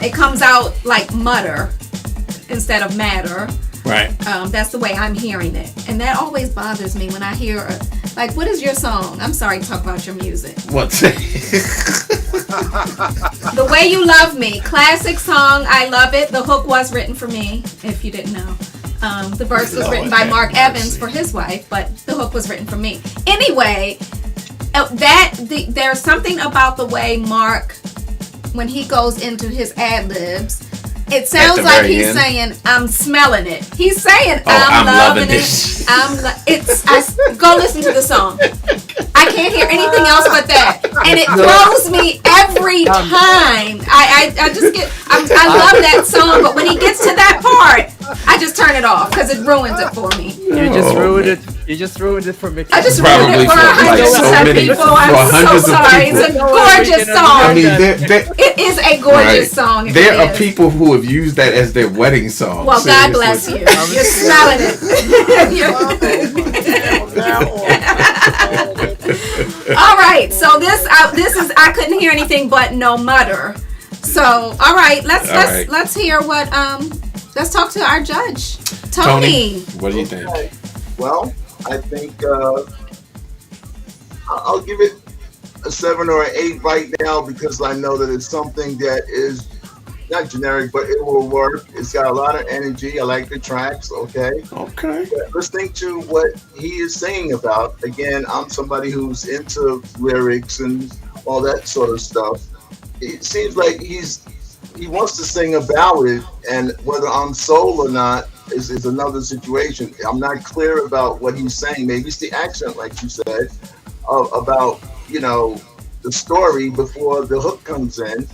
It comes out like mutter instead of matter. Right. That's the way I'm hearing it. And that always bothers me when I hear, what is your song? I'm sorry to talk about your music. What? The Way You Love Me. Classic song. I love it. The hook was written for me, if you didn't know. The verse was written by Mark Evans for his wife, but the hook was written for me. Anyway, there's something about the way Mark, when he goes into his ad-libs, it sounds like he's saying, "I'm smelling it." He's saying, "I'm loving it." Go listen to the song. I can't hear anything else but that, and it throws me every time. I love that song, but when he gets to that part, I just turn it off because it ruins it for me. You just ruined it. You just ruined it for me. I just ruined it for hundreds of people. I'm so sorry. It's a gorgeous song. I mean, it is a gorgeous song. There are people who have used that as their wedding song. Well, God bless you. You're smelling it. All right. So this is I couldn't hear anything but no mutter. So all right, let's hear what let's talk to our judge, Tony. What do you think? Well, I think I'll give it a 7 or an 8 right now because I know that it's something that is not generic, but it will work. It's got a lot of energy. I like the tracks. Okay. Okay. But listening to what he is saying about, again, I'm somebody who's into lyrics and all that sort of stuff. It seems like he wants to sing a ballad, and whether I'm sold or not is another situation. I'm not clear about what he's saying. Maybe it's the accent, like you said, about the story before the hook comes in.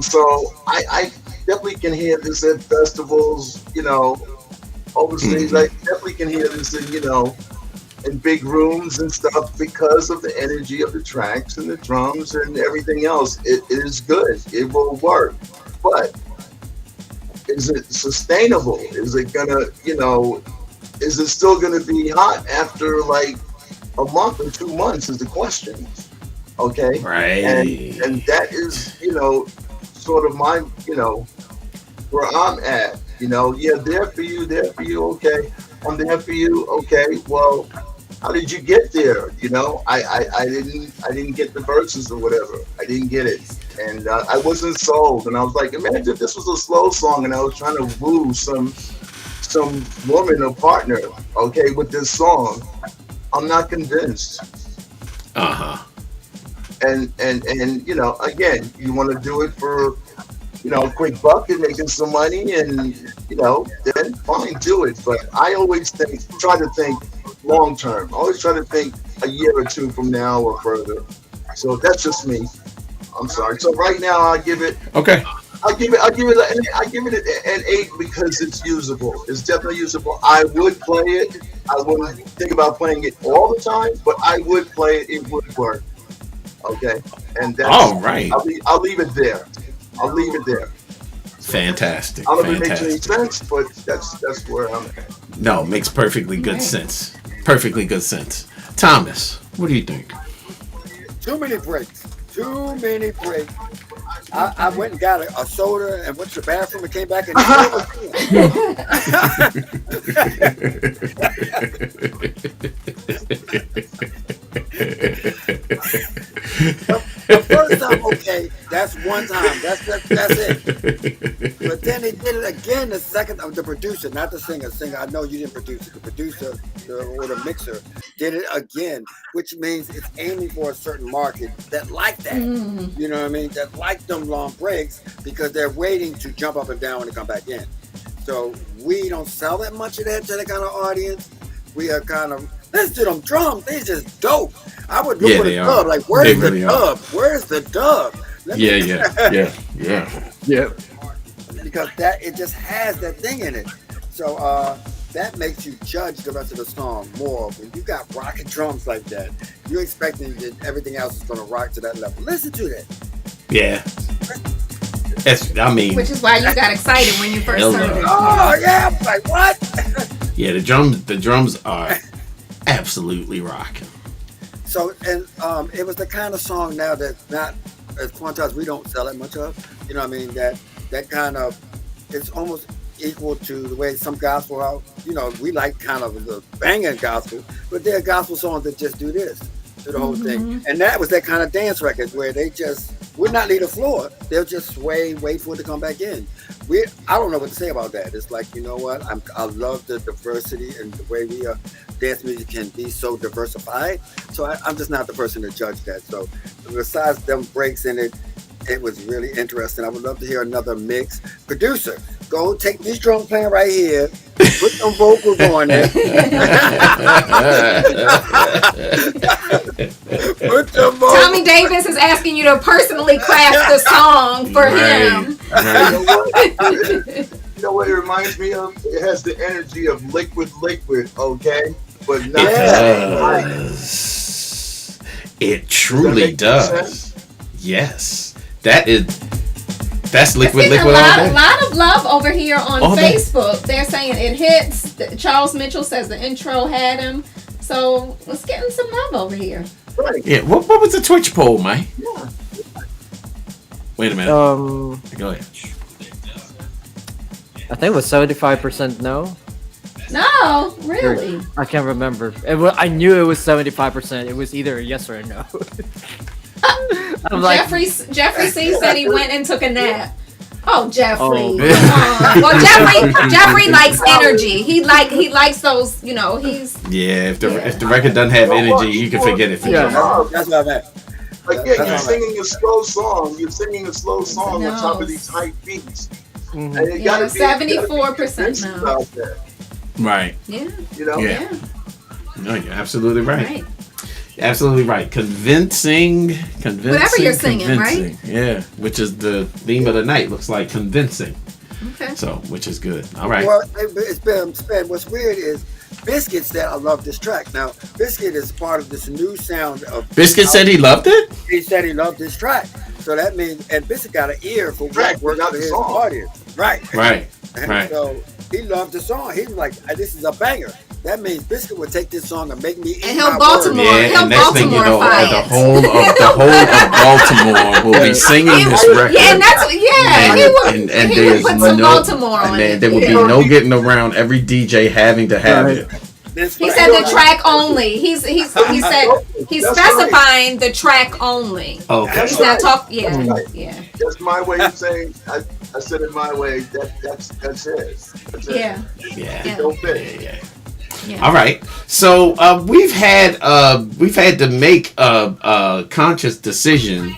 So I definitely can hear this at festivals, overseas. I definitely can hear this in big rooms and stuff because of the energy of the tracks and the drums and everything else. It is good. It will work. But is it sustainable? Is it gonna, is it still gonna be hot after like a month or 2 months is the question. Okay. Right. And that is, sort of my, where I'm at, there for you, okay. I'm there for you, okay. Well, how did you get there? I didn't get the verses or whatever. I didn't get it. And I wasn't sold. And I was like, imagine if this was a slow song and I was trying to woo some woman or partner, okay, with this song. I'm not convinced. Uh-huh. And again, you want to do it for, a quick buck and making some money and, then fine, do it. But I always try to think long term. I always try to think a year or two from now or further. So that's just me. I'm sorry. So right now I'll give it. Okay. I'll give it an 8 because it's usable. It's definitely usable. I would play it. I wouldn't think about playing it all the time, but I would play it. It would work. Okay. And that's all right. I'll leave it there. Fantastic. I don't know if it makes any sense, but that's where I'm at. No, makes perfectly good sense. Perfectly good sense. Thomas, what do you think? Too many breaks. I went and got a soda and went to the bathroom and came back and the first time, okay, that's one time. That's it. But then they did it again the second the producer, not the singer. I know you didn't produce it. The producer or the mixer did it again, which means it's aiming for a certain market that like that. You know what I mean? That like them long breaks because they're waiting to jump up and down when they come back in. So we don't sell that much of that to that kind of audience. We are kind of, listen to them drums. They're just dope. I would look for the dub. Like, where's the dub? Where's the dub? Yeah. Because that it just has that thing in it. So that makes you judge the rest of the song more. When you got rocking drums like that, you're expecting that everything else is going to rock to that level. Listen to that. Yeah. Which is why you got excited when you first heard it. Oh yeah, I'm like what? Yeah, the drums are absolutely rocking. So and it was the kind of song now that not as quantized we don't sell it much of. You know what I mean? That kind of it's almost equal to the way some gospel are. You know, we like kind of the banging gospel, but there are gospel songs that just do this, do the whole thing. And that was that kind of dance record where they just would not leave the floor. They'll just sway, wait for it to come back in. I don't know what to say about that. It's like, you know what? I love the diversity and the way we dance music can be so diversified. So I'm just not the person to judge that. So besides them breaks in it, it was really interesting. I would love to hear another mix. Producer, go take these drums playing right here. Put some vocals on it. Put some vocals. Tommy Davis is asking you to personally craft the song for him. You know what it reminds me of? It has the energy of liquid, okay? But not it truly does. Yes. That's liquid all day. A lot of love over here on Facebook. They're saying it hits. Charles Mitchell says the intro had him. So let's get some love over here. Right. Yeah. What was the Twitch poll, Mike? Yeah. Wait a minute. Go ahead. I think it was 75% no. No, really. I can't remember. I knew it was 75%. It was either a yes or a no. I'm Jeffrey C said he went and took a nap. Oh, Jeffrey. Oh. Well, Jeffrey likes energy. He likes those, he's... Yeah, if the record doesn't have energy, you can forget it for sure. That's what I meant. Like, you're singing a slow song. You're singing a slow song on top of these hype beats. Mm-hmm. And it gotta 74% now. Right. Yeah. Yeah. No, you're absolutely right. Absolutely right. Convincing. Whatever you're singing, right? Yeah, which is the theme of the night. Looks like convincing. Okay. So, which is good. All right. Well, it's been. What's weird is Biscuit said, "I love this track." Now, Biscuit is part of this new sound of. Biscuit said he loved it. He said he loved this track. So that means, and Biscuit got an ear for what works for his audience. Right. And so he loved the song. He was like, "This is a banger." That means Biscuit would take this song and make me eat. And he'll Baltimore. And next thing you know, the whole of Baltimore will be singing this record. Yeah, and that's he would put some Baltimore on it. There would be no getting around every DJ having to have it. He said the track only. He said he's specifying the track only. Okay. He's not talking. Yeah. That's my way of saying. I said it my way. That's his. That's Yeah. Don't fit. Yeah. All right. So we've had to make a conscious decision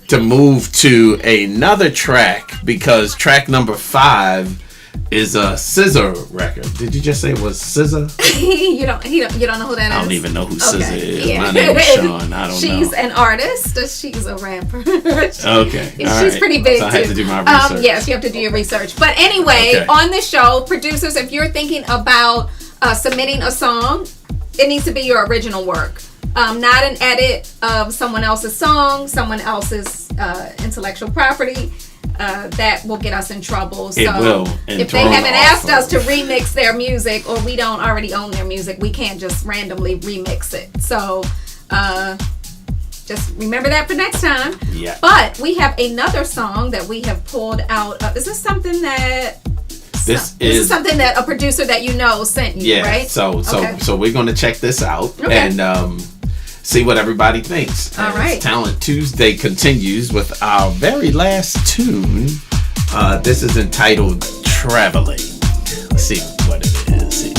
to move to another track because track number 5 is a SZA record. Did you just say it was SZA? you don't know who that is? I don't even know who SZA is. Yeah. My name is Sean. I don't know. She's an artist. She's a rapper. Okay. She's pretty big so too. I have to do my research. Yes, you have to do your research. But anyway, on the show, producers, if you're thinking about submitting a song, it needs to be your original work. Not an edit of someone else's song, someone else's intellectual property. That will get us in trouble. So it will. If they haven't asked us to remix their music or we don't already own their music, we can't just randomly remix it. So just remember that for next time. Yeah. But we have another song that we have pulled out. Is this something that... This is something that a producer that you know sent you, right? So we're going to check this out and see what everybody thinks. All right. Talent Tuesday continues with our very last tune. This is entitled Traveling. Let's see what it is here.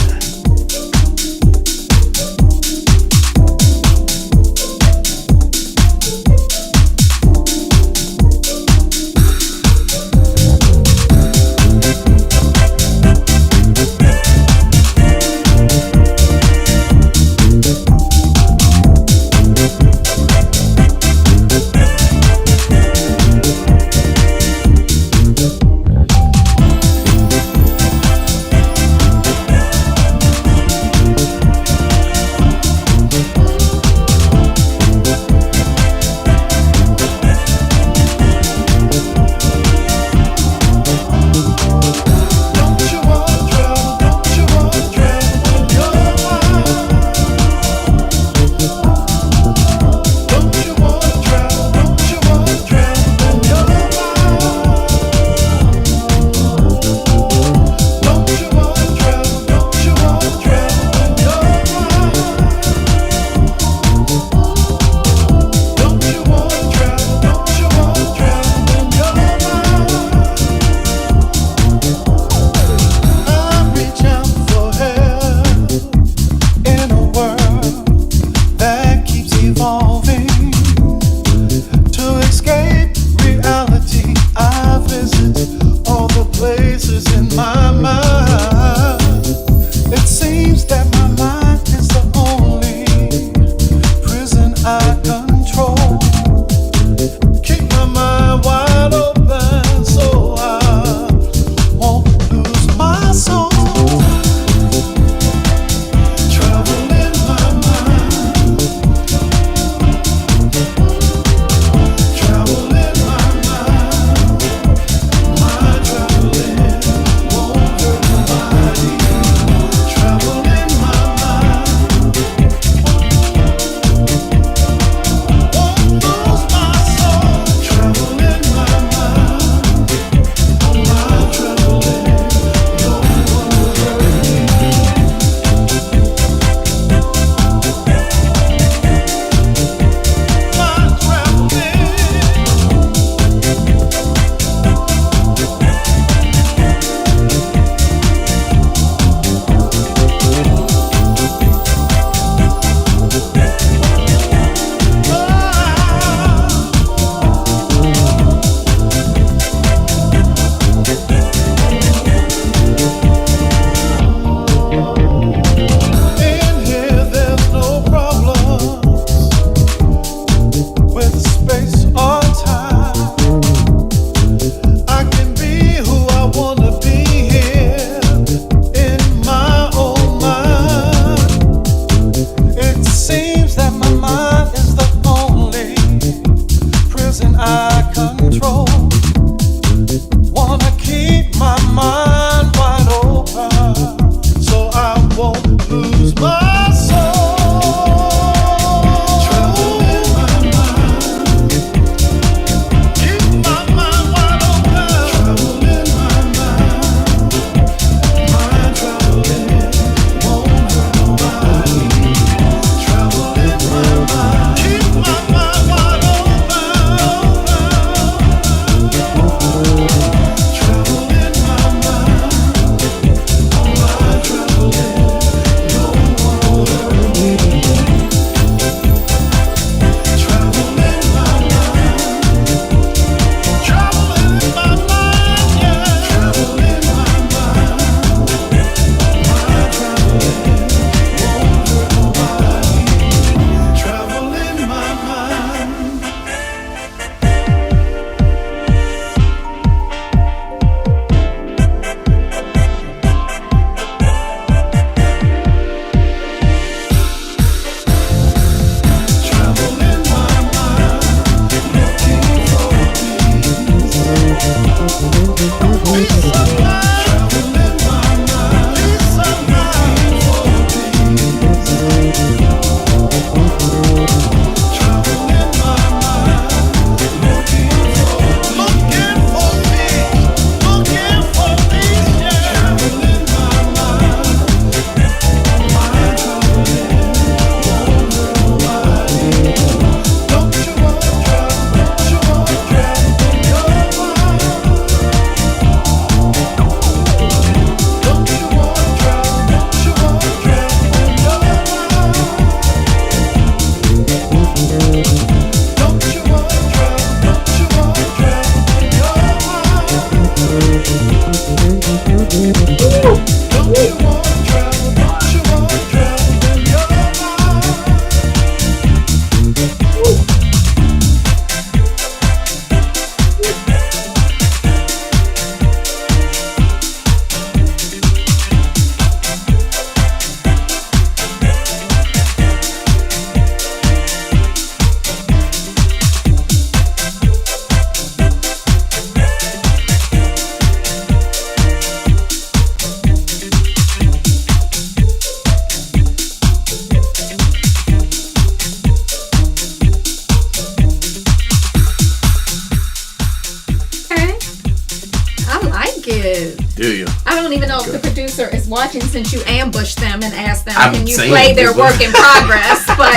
I don't even know if the producer is watching since you ambushed them and asked them, I'm can you saying play their it. work in progress? But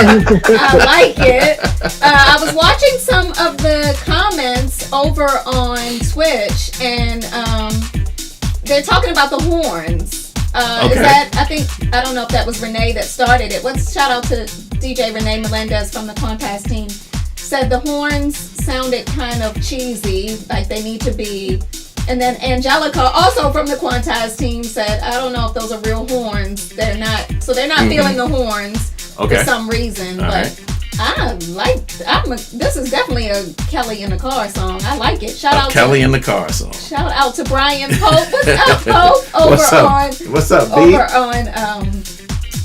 I like it. I was watching some of the comments over on Twitch, and they're talking about the horns. Okay. Is that, I don't know if that was Renee that started it. Shout out to DJ Renee Melendez from the Quantas team. Said the horns sounded kind of cheesy, like they need to be. And then Angelica, also from the Quantize team, said, I don't know if those are real horns. They're not feeling the horns for some reason. All but right. this is definitely a Kelly in the Car song. I like it. Shout out Kelly to, in the Car song. Shout out to Brian Pope. What's up, Pope? What's up, B? Over on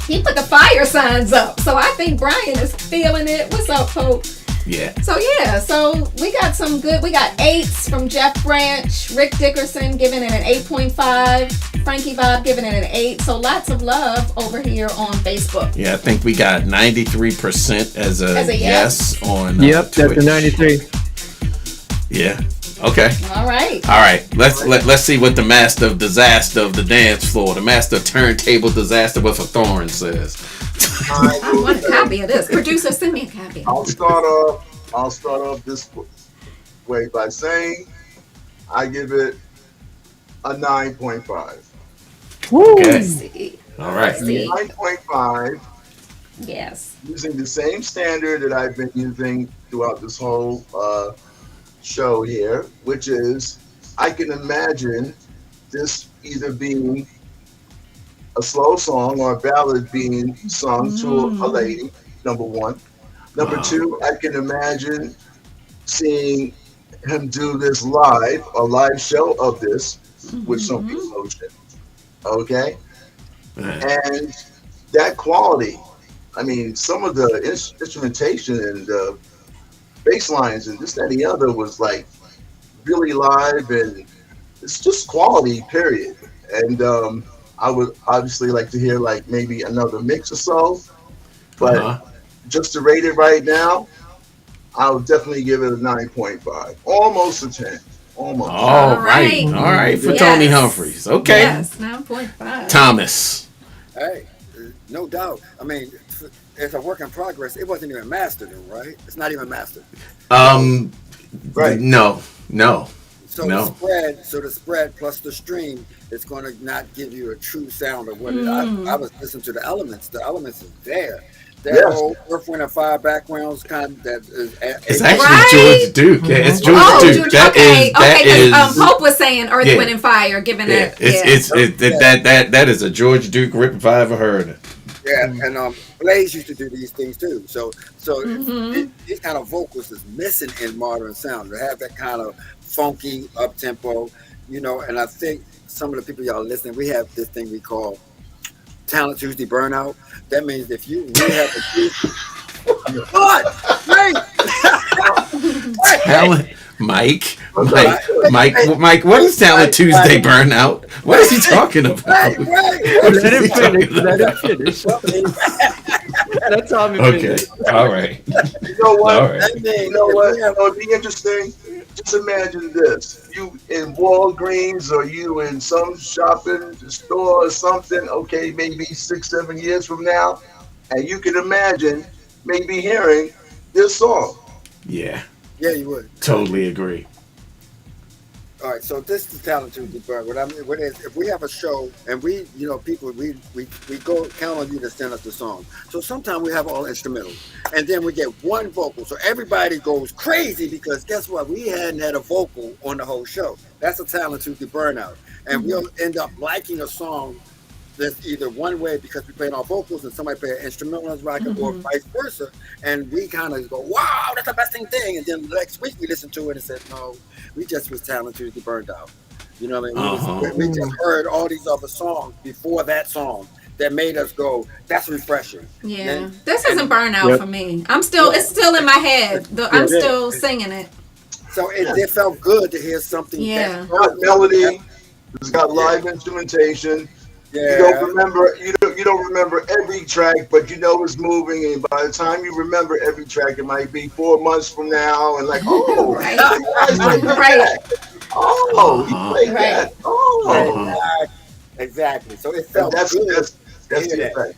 he put the fire signs up. So I think Brian is feeling it. What's up, Pope? Yeah. So we got some good. We got 8s from Jeff Branch, Rick Dickerson giving it an 8.5, Frankie Bob giving it an 8. So lots of love over here on Facebook. Yeah, I think we got 93% as a yes on Yep, Twitch. that's a 93. Yeah. Okay. All right. All right. Let's see what the master of disaster of the dance floor, the master of turntable disaster with a thorn says. I want a copy of this. Producer, send me a copy. I'll start off this way by saying I give it a 9.5. Okay. See. All right. See. 9.5. Yes. Using the same standard that I've been using throughout this whole show here, which is I can imagine this either being a slow song or a ballad being sung to a lady, number one. Number two, I can imagine seeing him do this live, a live show of this with some emotion. Okay? And that quality, I mean, some of the instrumentation and the bass lines and this, that, and the other was like really live, and it's just quality, period. And I would obviously like to hear like maybe another mix or so, but just to rate it right now, I would definitely give it a 9.5, almost a 10, almost. All right for Tony Humphries. Okay. Yes, 9.5. Thomas. Hey, no doubt. I mean, it's a work in progress. It wasn't even mastered, right? It's not even mastered. Right. No. So No. the spread plus the stream is going to not give you a true sound of what it. I was listening to the elements. The elements is there. That whole Earth, Wind, and Fire backgrounds kind of, that is. It's actually George Duke. Yeah, it's George Duke. That is. Pope was saying Earth, Wind, and Fire, giving it. That is a George Duke rip if I ever heard it. Yeah, and Blaze used to do these things too. So these kind of vocals is missing in modern sound. To have that kind of funky up tempo, and I think some of the people y'all listening, we have this thing we call Talent Tuesday burnout. That means if you really have a Talent, Mike, what is Talent Tuesday burnout? What is he talking about? Let him finish. That's all I'm Okay. All right. You know what? All right. You know what? It'd be interesting. Just imagine this: you in Walgreens or you in some shopping store or something. Okay, maybe 6-7 years from now, and you can imagine maybe hearing this song. Yeah. Yeah, you would. Totally agree. All right, so this is Talent Tuesday, but what is if we have a show and people we go count on you to send us the song. So sometimes we have all instrumentals, and then we get one vocal. So everybody goes crazy because guess what? We hadn't had a vocal on the whole show. That's a Talent Tuesday burnout, and we'll end up liking a song that's either one way because we played our vocals and somebody played an instrumental as rocket, or vice versa, and we kind of go, wow, that's the best thing, and then the next week we listen to it and said, no, we just was Talent Tuesday burned out. You know what I mean? We just heard all these other songs before that song that made us go, that's refreshing. Yeah, this isn't burnout for me. I'm still, it's still in my head. I'm still singing it. So it felt good to hear something. Yeah. It's got melody. It's got live instrumentation. Yeah. You don't remember every track, but you know it's moving, and by the time you remember every track, it might be 4 months from now, and like, oh, right. he played that. Oh, Exactly. So it And felt that's good that's to that's hear the that. effect.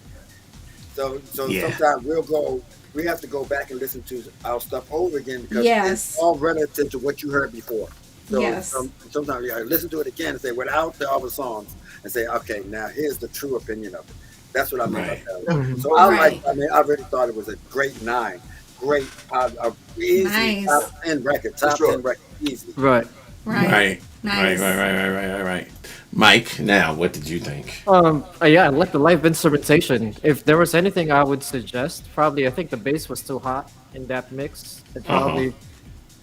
So Yeah. sometimes we have to go back and listen to our stuff over again because it's Yes. all relative to what you heard before. So Yes. sometimes you gotta listen to it again and say without the other songs and say, okay, now here's the true opinion of it. That's what I mean by Right. that. Mhm. So Right. I really thought it was a great 9. Great, a easy Nice. top 10 record, For top sure. 10 record, easily. Right. Right. Right. Nice. Right. Mike, now what did you think? Yeah, I like the live instrumentation. If there was anything I would suggest, probably I think the bass was too hot in that mix. It probably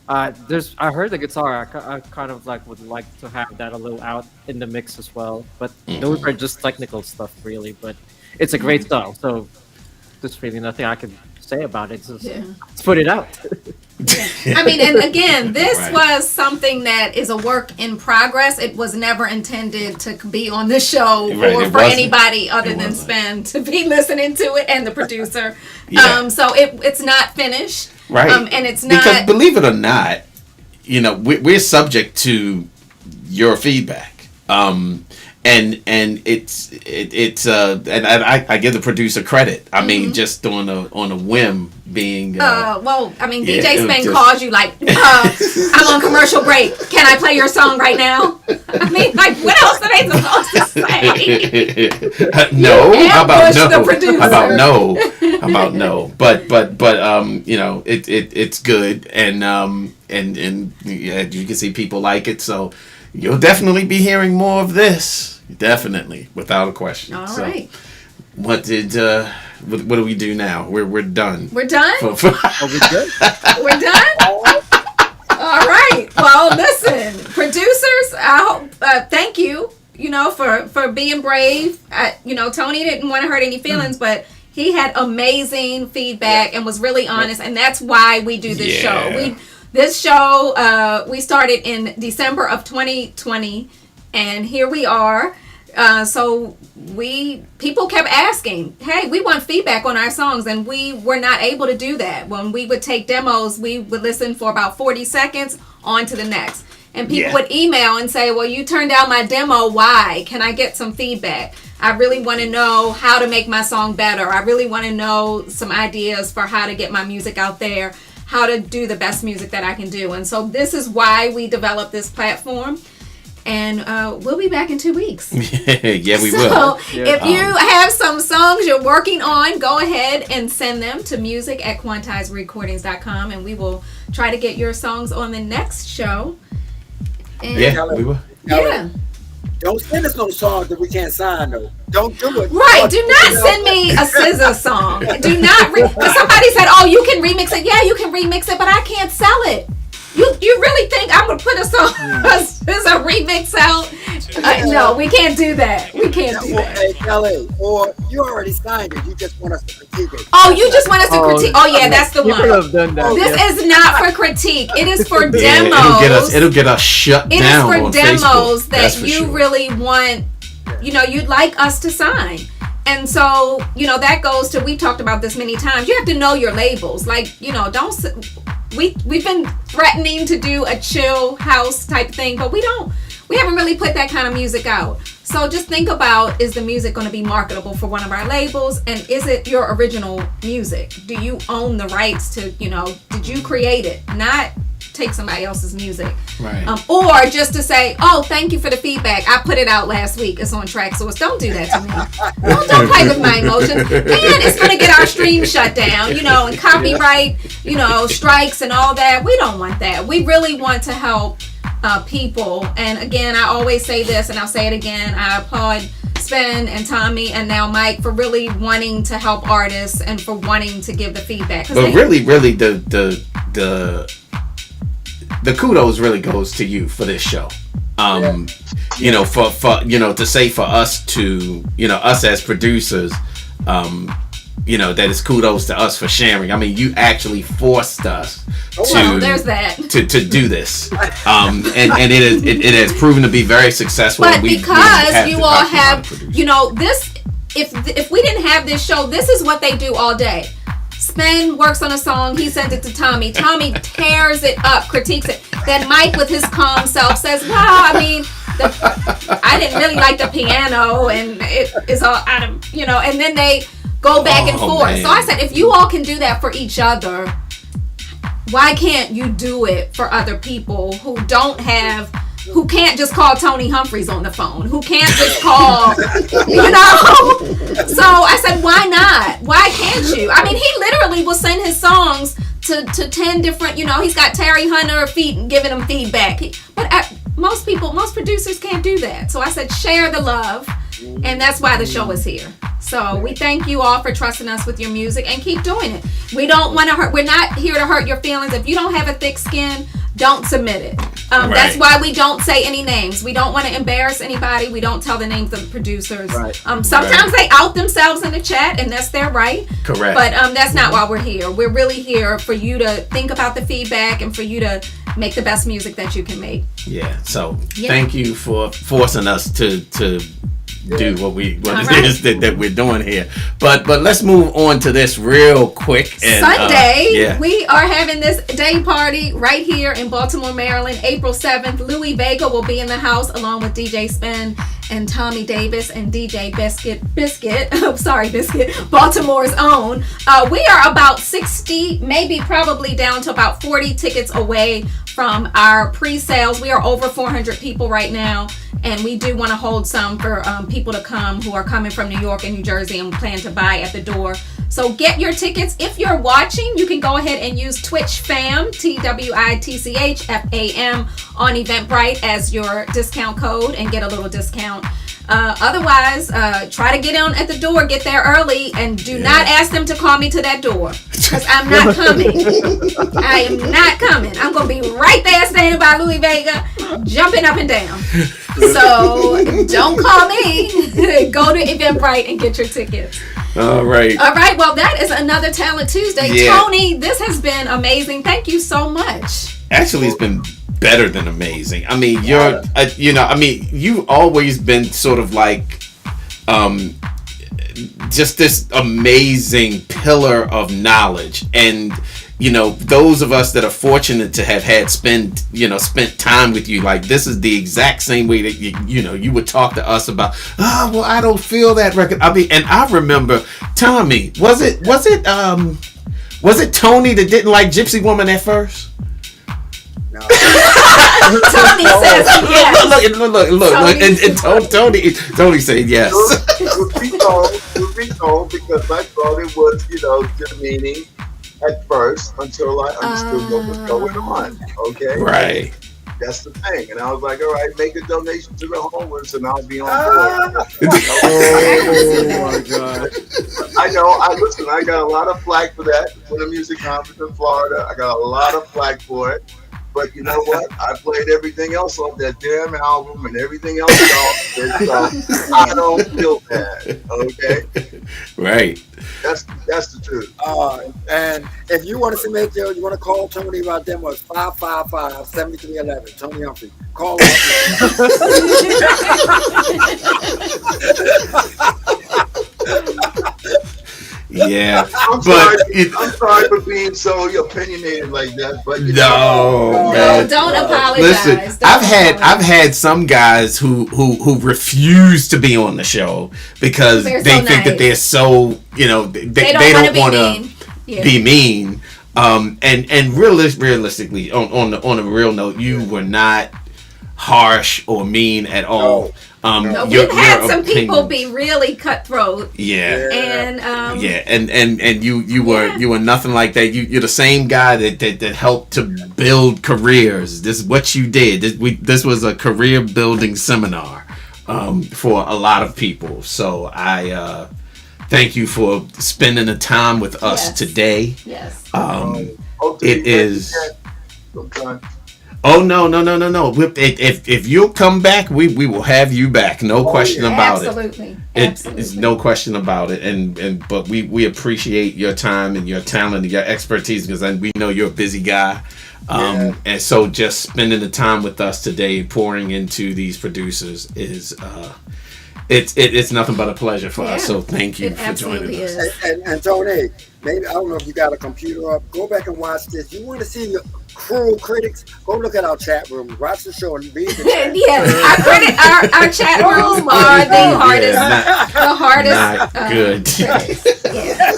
I heard the guitar. I kind of like would like to have that a little out in the mix as well. But those are just technical stuff, really. But it's a great song, so there's really nothing I can say about it. Just, Yeah. let's put it out. I mean, and again, this Right. was something that is a work in progress. It was never intended to be on the show Right, or it for wasn't. anybody other It than wasn't. Spen to be listening to it and the producer. Yeah. So it's not finished. Right. And it's because not. believe it or not, we're subject to your feedback. And it's and I give the producer credit. I mean, just on a whim, being Well, I mean, yeah, DJ it was Spen just- calls you like, I'm on commercial break. Can I play your song right now? I mean, like, what else are they supposed to say? no. How about ambush the no? producer. How about no? How about no? But it's good, and yeah, you can see people like it, so you'll definitely be hearing more of this. Definitely, without a question. All So, right. what what do we do now? We're done. We're done? Are we good? We're done? All right. Well, listen, producers, I hope, thank you, for being brave. Tony didn't want to hurt any feelings, but he had amazing feedback and was really honest, and that's why we do this show. This show, we started in December of 2020, and here we are. So people kept asking, hey, we want feedback on our songs, and we were not able to do that. When we would take demos, we would listen for about 40 seconds, on to the next. And people would email and say, well, you turned down my demo, why? Can I get some feedback? I really want to know how to make my song better. I really want to know some ideas for how to get my music out there, how to do the best music that I can do. And so this is why we developed this platform. And we'll be back in 2 weeks. Yeah, we So will. if you have some songs you're working on, go ahead and send them to music@quantizerecordings.com, and we will try to get your songs on the next show. And Yeah, we will. yeah. Don't send us no songs that we can't sign though. Don't do it. Right, do not send me a SZA song. Do not, because somebody said, oh, you can remix it. Yeah, you can remix it, but I can't sell it. You really think I'm going to put a song, a remix out? No, we can't do that. We can't do that. Hey, Kelly, or you already signed it. You just want us to critique it. Oh, you just want us to critique? Oh, yeah, that's the You could one. have done that. This yeah. is not for critique. It is for Yeah, demos. it'll get us shut It is down for on demos Facebook. That's that for you sure. really want, you'd like us to sign. And so, that goes to, we talked about this many times. You have to know your labels. Like, we've been threatening to do a chill house type thing, but we haven't really put that kind of music out. So just think about, is the music going to be marketable for one of our labels? And is it your original music? Do you own the rights to, did you create it? Not take somebody else's music. Right. Or just to say, oh, thank you for the feedback. I put it out last week. It's on Track Source. Don't do that to me. Don't play with my emotions. And it's going to get our stream shut down, and copyright, strikes and all that. We don't want that. We really want to help people. And again, I always say this, and I'll say it again. I applaud Spen and Tommy and now Mike for really wanting to help artists and for wanting to give the feedback. But really, the kudos really goes to you for this show. For to say for us to, us as producers, that it's kudos to us for sharing. I mean, you actually forced us there's that. to do this, and it has proven to be very successful. But and because you all have, producers. this, if we didn't have this show, this is what they do all day. Spen works on a song, he sends it to Tommy. Tommy tears it up, critiques it. Then Mike with his calm self says, well, I mean, I didn't really like the piano, and it is all out of, and then they go back and forth. Man. So I said, if you all can do that for each other, why can't you do it for other people who can't just call Tony Humphries on the phone, who can't just call, So I said, why not? Why can't you? I mean, he literally will send his songs to 10 different, he's got Terry Hunter giving him feedback. But most producers can't do that. So I said, share the love. And that's why the show is here. So we thank you all for trusting us with your music, and keep doing it. We don't want to hurt. We're not here to hurt your feelings. If you don't have a thick skin, don't submit it. Right. That's why we don't say any names. We don't want to embarrass anybody. We don't tell the names of the producers. Right. Sometimes they out themselves in the chat, and that's their right. Correct. But that's not why we're here. We're really here for you to think about the feedback and for you to make the best music that you can make. Yeah. So thank you for forcing us to do what Right. it is that we're doing here. But let's move on to this real quick. And, Sunday, we are having this day party right here in Baltimore, Maryland, April 7th. Louis Vega will be in the house along with DJ Spin and Tommy Davis and DJ Biscuit, Baltimore's own. We are about 60, maybe probably down to about 40 tickets away from our pre-sales. We are over 400 people right now, and we do want to hold some for people to come who are coming from New York and New Jersey and plan to buy at the door. So get your tickets. If you're watching, you can go ahead and use Twitch FAM, TWITCH FAM on Eventbrite as your discount code and get a little discount. Otherwise, try to get on at the door, get there early, and do not ask them to call me to that door, because I'm not coming. I am not coming. I'm going to be right there standing by Louis Vega, jumping up and down. So don't call me. Go to Eventbrite and get your tickets. All right. Well, that is another Talent Tuesday. Yeah. Tony, this has been amazing. Thank you so much. Actually, it's been better than amazing. I mean, you've always been sort of like, just this amazing pillar of knowledge. And, those of us that are fortunate to have spent time with you, like, this is the exact same way that you would talk to us about, I don't feel that record. I mean, and I remember, Tommy, was it Tony that didn't like Gypsy Woman at first? No. Tony says yes. Look, and Tony said yes. Truth be told, because I thought it was, demeaning at first until I understood what was going on. Okay? Right. That's the thing. And I was like, all right, make a donation to the homeless and I'll be on board. Oh my God. I know. I got a lot of flack for that for the music conference in Florida. I got a lot of flack for it. But you know what? I played everything else off that damn album and everything else off. So I don't feel bad. Okay? Right. That's the truth. And if you want to submit you want to call Tony about them, it's 555-7311. Tony Humphries. Call Yeah, I'm sorry for being so opinionated like that, but man. Don't apologize. Listen, Don't I've had some guys who refuse to be on the show because they think that they're so they don't want to be mean. And realistically, on a real note, you were not harsh or mean at all. We've had some people be really cutthroat. Yeah. And and you were nothing like that. You're the same guy that helped to build careers. This is what you did. This was a career building seminar for a lot of people. So I thank you for spending the time with us today. Yes. It is. Oh no! If you'll come back, we will have you back. No question about Absolutely. It's no question about it. But we appreciate your time and your talent and your expertise because we know you're a busy guy. And so just spending the time with us today, pouring into these producers is it's nothing but a pleasure for us. So thank you for joining us. And Tony, maybe I don't know if you got a computer up. Go back and watch this. You want to see cruel critics, go look at our chat room, watch the show, and read the chat. Yeah, our chat rooms are the hardest. The hardest. Not good. Yeah.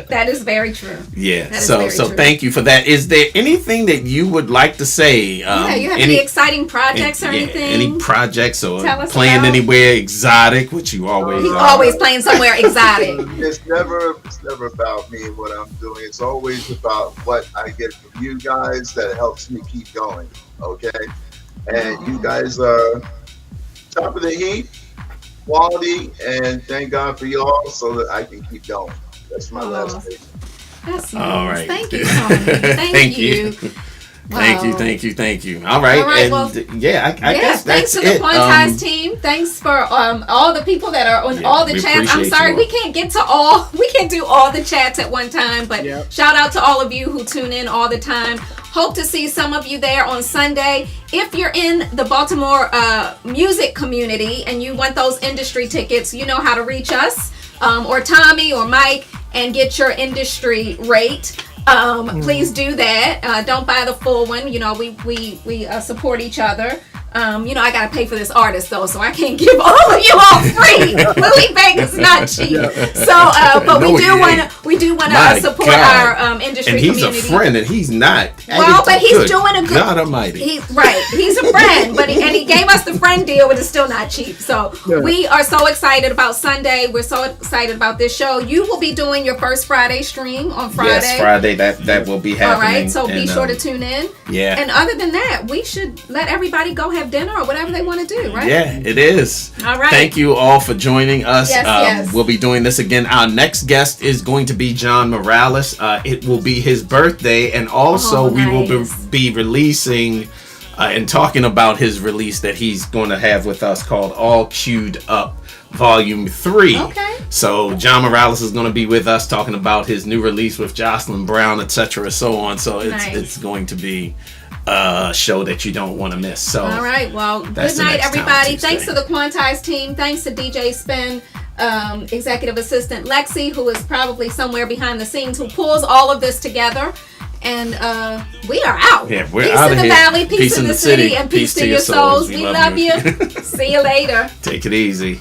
That is very true. Yeah. That is So very so true. thank you for that. Is there anything that you would like to say? Yeah, you have any exciting projects or anything? Any projects or Tell us playing about. anywhere exotic, which you always He's are. always playing somewhere exotic. It's never about me and what I'm doing. It's always about what I get from you guys that helps me keep going. Okay, and you guys are top of the heap, quality, and thank God for y'all so that I can keep going. That's my last thing. That's nice. All right. Thank you, Tony. Thank you. Thank you, Wow. thank you, thank you. All right, All right, and well, yeah, I guess thanks that's to the it. Quantized team. Thanks for all the people that are on Yeah, all the we chats. I'm appreciate sorry you we all. can't get to all. We can't do all the chats at one time, but Yep. shout out to all of you who tune in all the time. Hope to see some of you there on Sunday. If you're in the Baltimore music community and you want those industry tickets, you know how to reach us, or Tommy or Mike, and get your industry rate. Please do that. Don't buy the full one. You know, we support each other. You know, I gotta pay for this artist though, so I can't give all of you all free. Louis Vegas is not cheap. So, but No, we do want My to support God. our industry And he's community. a friend, and he's not. Well, but he's Good doing a good. God Almighty. He's a friend, but he gave us the friend deal, but it's still not cheap. So we are so excited about Sunday. We're so excited about this show. You will be doing your first Friday stream on Friday. Yes, Friday. That will be happening. All right, so be and, sure to tune in. Yeah. And other than that, we should let everybody go have dinner or whatever they want to do, right? Yeah, it is. All right. Thank you all for joining us. Yes, yes. We'll be doing this again. Our next guest is going to be John Morales. It will be his birthday, and also we will nice. be releasing and talking about his release that he's going to have with us called All Queued Up Volume 3. Okay. So John Morales is going to be with us talking about his new release with Jocelyn Brown, etc., so on. So Nice. it's going to be a show that you don't want to miss. So All right. Well, That's good the night, next time, everybody. Tuesday. Thanks to the Quantized team. Thanks to DJ Spin, executive assistant Lexi, who is probably somewhere behind the scenes, who pulls all of this together. And we are out. Yeah, we're peace out in of the here. valley, peace in the city, and peace to your souls. We love you. See you later. Take it easy.